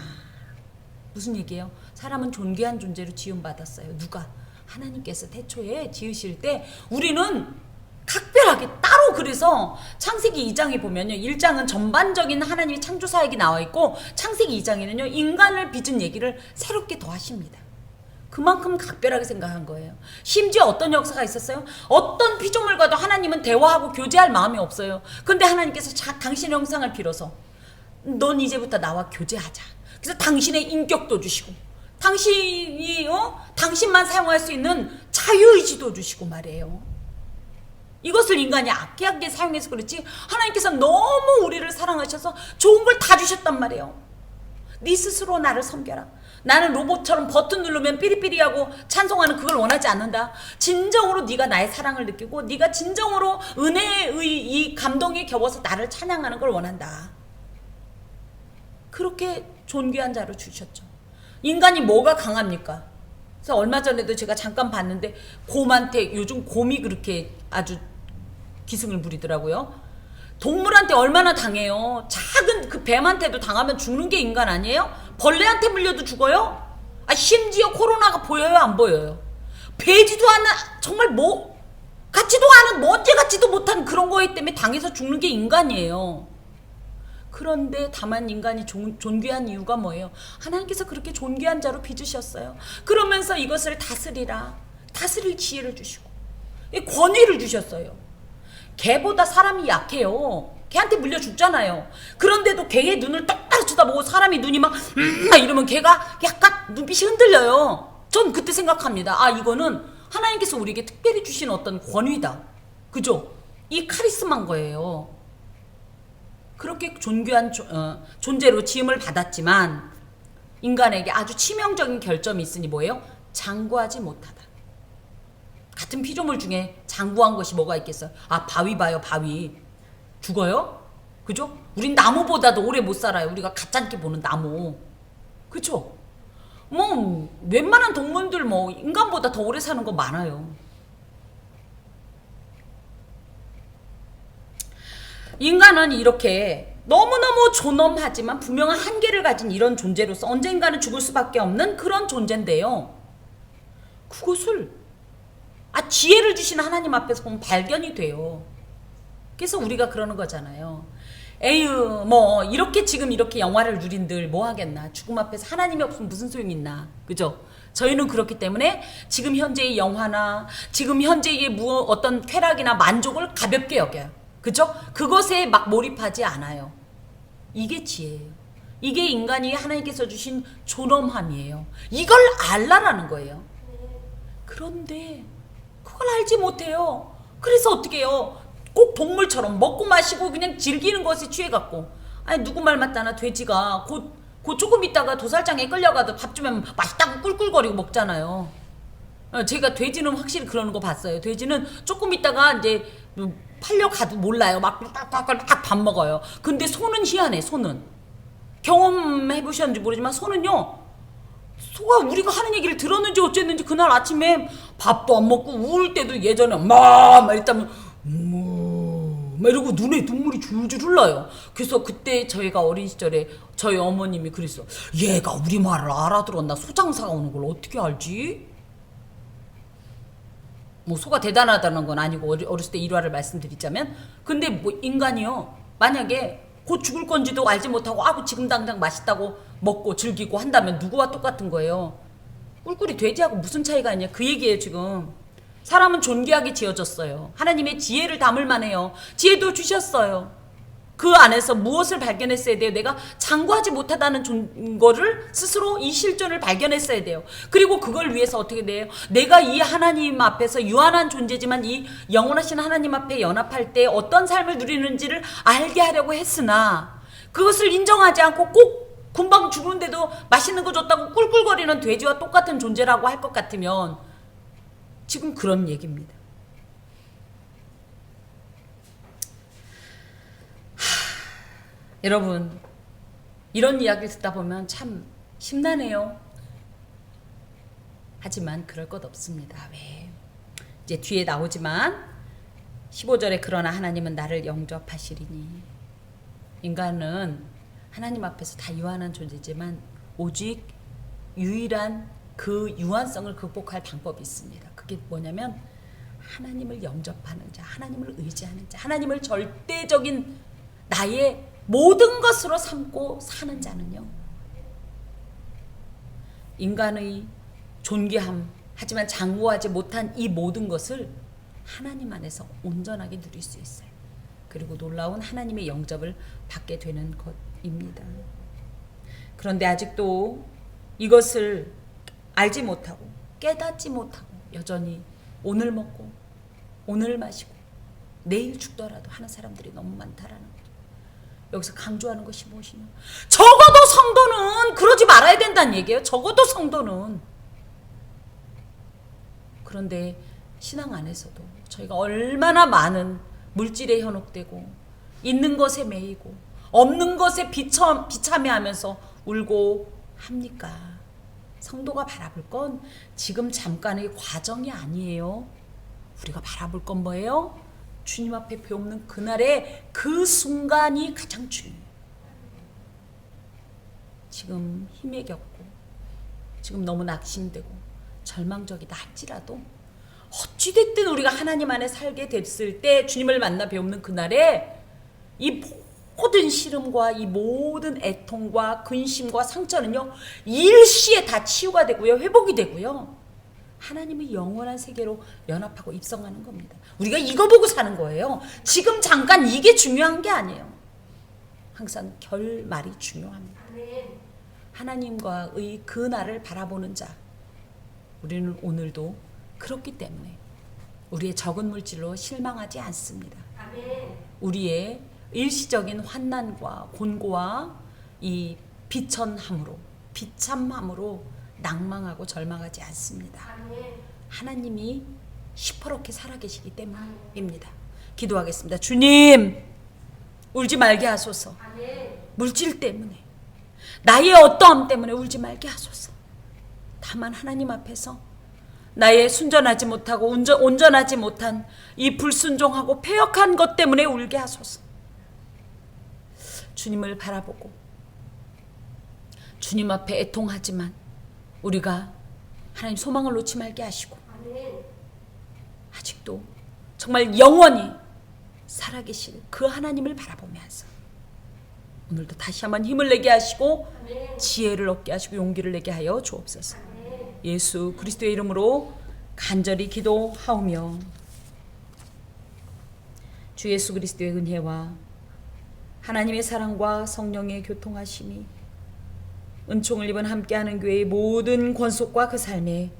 A: 무슨 얘기예요? 사람은 존귀한 존재로 지음받았어요. 누가? 하나님께서 태초에 지으실 때 우리는 각별하게 따로 그래서 창세기 2장에 보면요. 1장은 전반적인 하나님의 창조 사역이 나와 있고 창세기 2장에는요. 인간을 빚은 얘기를 새롭게 더하십니다. 그만큼 각별하게 생각한 거예요. 심지어 어떤 역사가 있었어요? 어떤 피조물과도 하나님은 대화하고 교제할 마음이 없어요. 근데 하나님께서 당신의 형상을 빌어서 넌 이제부터 나와 교제하자. 그래서 당신의 인격도 주시고 당신이 당신만 사용할 수 있는 자유의지도 주시고 말이에요. 이것을 인간이 악하게 사용해서 그렇지 하나님께서 너무 우리를 사랑하셔서 좋은 걸 다 주셨단 말이에요. 네 스스로 나를 섬겨라. 나는 로봇처럼 버튼 누르면 삐리삐리하고 찬송하는 그걸 원하지 않는다. 진정으로 네가 나의 사랑을 느끼고 네가 진정으로 은혜의 이 감동에 겹어서 나를 찬양하는 걸 원한다. 그렇게 존귀한 자로 주셨죠. 인간이 뭐가 강합니까? 그래서 얼마 전에도 제가 잠깐 봤는데 곰한테, 요즘 곰이 그렇게 아주 기승을 부리더라고요. 동물한테 얼마나 당해요. 작은 그 뱀한테도 당하면 죽는 게 인간 아니에요? 벌레한테 물려도 죽어요? 심지어 코로나가 보여요, 안 보여요? 배지도 않는, 정말 뭐 같지도 않은, 먼지 같지도 못한 그런 거에 때문에 당해서 죽는 게 인간이에요. 그런데 다만 인간이 존귀한 이유가 뭐예요? 하나님께서 그렇게 존귀한 자로 빚으셨어요. 그러면서 이것을 다스리라, 다스릴 지혜를 주시고 권위를 주셨어요. 개보다 사람이 약해요. 개한테 물려 죽잖아요. 그런데도 개의 눈을 똑바로 쳐다보고 사람이 눈이 막 이러면 개가 약간 눈빛이 흔들려요. 전 그때 생각합니다. 이거는 하나님께서 우리에게 특별히 주신 어떤 권위다. 그죠? 이 카리스마인 거예요. 그렇게 존귀한 존재로 지음을 받았지만 인간에게 아주 치명적인 결점이 있으니 뭐예요? 장구하지 못하다. 같은 피조물 중에 장구한 것이 뭐가 있겠어요? 바위 봐요, 바위. 죽어요? 그죠? 우린 나무보다도 오래 못 살아요. 우리가 가짜게 보는 나무. 그죠? 뭐 웬만한 동물들 뭐 인간보다 더 오래 사는 거 많아요. 인간은 이렇게 너무너무 존엄하지만 분명한 한계를 가진 이런 존재로서 언젠가는 죽을 수밖에 없는 그런 존재인데요. 그것을 지혜를 주신 하나님 앞에서 보면 발견이 돼요. 그래서 우리가 그러는 거잖아요. 에휴, 뭐 이렇게 지금 이렇게 영화를 누린들 뭐 하겠나. 죽음 앞에서 하나님이 없으면 무슨 소용이 있나. 그죠? 저희는 그렇기 때문에 지금 현재의 영화나 지금 현재의 어떤 쾌락이나 만족을 가볍게 여겨요. 그죠? 그것에 막 몰입하지 않아요. 이게 지혜예요. 이게 인간이 하나님께서 주신 존엄함이에요. 이걸 알라라는 거예요. 그런데 그걸 알지 못해요. 그래서 어떻게 해요? 꼭 동물처럼 먹고 마시고 그냥 즐기는 것에 취해갖고. 누구 말 맞다나 돼지가 곧 조금 있다가 도살장에 끌려가도 밥 주면 맛있다고 꿀꿀거리고 먹잖아요. 제가 돼지는 확실히 그러는 거 봤어요. 돼지는 조금 있다가 이제 팔려가도 몰라요. 막 밥 먹어요. 근데 소는 희한해. 소는 경험해보셨는지 모르지만 소는요, 소가 우리가 하는 얘기를 들었는지 어쨌는지 그날 아침에 밥도 안 먹고 우울 때도 예전에 막 이랬다면 막 이러고 눈에 눈물이 줄줄 흘러요. 그래서 그때 저희가 어린 시절에 저희 어머님이 그랬어. 얘가 우리 말을 알아들었나? 소장사가 오는 걸 어떻게 알지? 뭐 소가 대단하다는 건 아니고 어렸을 때 일화를 말씀드리자면, 근데 뭐 인간이요, 만약에 곧 죽을 건지도 알지 못하고 지금 당장 맛있다고 먹고 즐기고 한다면 누구와 똑같은 거예요? 꿀꿀이 돼지하고 무슨 차이가 있냐, 그 얘기예요. 지금 사람은 존귀하게 지어졌어요. 하나님의 지혜를 담을 만해요. 지혜도 주셨어요. 그 안에서 무엇을 발견했어야 돼요? 내가 장구하지 못하다는 거를 스스로 이 실존을 발견했어야 돼요. 그리고 그걸 위해서 어떻게 돼요? 내가 이 하나님 앞에서 유한한 존재지만 이 영원하신 하나님 앞에 연합할 때 어떤 삶을 누리는지를 알게 하려고 했으나 그것을 인정하지 않고 꼭 금방 죽는데도 맛있는 거 줬다고 꿀꿀거리는 돼지와 똑같은 존재라고 할 것 같으면 지금 그런 얘기입니다. 여러분, 이런 이야기를 듣다 보면 참 심란해요. 하지만 그럴 것 없습니다. 왜? 이제 뒤에 나오지만 15절에 그러나 하나님은 나를 영접하시리니. 인간은 하나님 앞에서 다 유한한 존재지만 오직 유일한 그 유한성을 극복할 방법이 있습니다. 그게 뭐냐면 하나님을 영접하는 자, 하나님을 의지하는 자, 하나님을 절대적인 나의 모든 것으로 삼고 사는 자는요, 인간의 존귀함, 하지만 장구하지 못한 이 모든 것을 하나님 안에서 온전하게 누릴 수 있어요. 그리고 놀라운 하나님의 영접을 받게 되는 것입니다. 그런데 아직도 이것을 알지 못하고 깨닫지 못하고 여전히 오늘 먹고 오늘 마시고 내일 죽더라도 하는 사람들이 너무 많다라는 거죠. 여기서 강조하는 것이 무엇이냐? 적어도 성도는 그러지 말아야 된다는 얘기예요. 적어도 성도는. 그런데 신앙 안에서도 저희가 얼마나 많은 물질에 현혹되고 있는 것에 매이고 없는 것에 비참해하면서 울고 합니까? 성도가 바라볼 건 지금 잠깐의 과정이 아니에요. 우리가 바라볼 건 뭐예요? 주님 앞에 배우는 그날의 그 순간이 가장 중요해요. 지금 힘에 겪고 지금 너무 낙심되고 절망적이다 할지라도 어찌됐든 우리가 하나님 안에 살게 됐을 때 주님을 만나 배우는 그날에 이 모든 시름과 이 모든 애통과 근심과 상처는요 일시에 다 치유가 되고요 회복이 되고요 하나님의 영원한 세계로 연합하고 입성하는 겁니다. 우리가 이거 보고 사는 거예요. 지금 잠깐 이게 중요한 게 아니에요. 항상 결말이 중요합니다. 하나님과의 그 날을 바라보는 자 우리는 오늘도 그렇기 때문에 우리의 적은 물질로 실망하지 않습니다. 우리의 일시적인 환난과 곤고와 이 비참함으로 낭망하고 절망하지 않습니다. 하나님이 시퍼렇게 살아계시기 때문입니다. 기도하겠습니다. 주님, 울지 말게 하소서. 물질 때문에, 나의 어떠함 때문에 울지 말게 하소서. 다만 하나님 앞에서 나의 순전하지 못하고 온전하지 못한 이 불순종하고 패역한 것 때문에 울게 하소서. 주님을 바라보고 주님 앞에 애통하지만 우리가 하나님 소망을 놓지 말게 하시고 아직도 정말 영원히 살아계실 그 하나님을 바라보면서 오늘도 다시 한번 힘을 내게 하시고 지혜를 얻게 하시고 용기를 내게 하여 주옵소서. 예수 그리스도의 이름으로 간절히 기도하오며 주 예수 그리스도의 은혜와 하나님의 사랑과 성령의 교통하심이 은총을 입은 함께하는 교회의 모든 권속과 그 삶에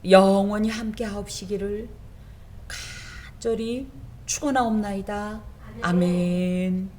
A: 영원히 함께하옵시기를 간절히 축원하옵나이다. 아멘.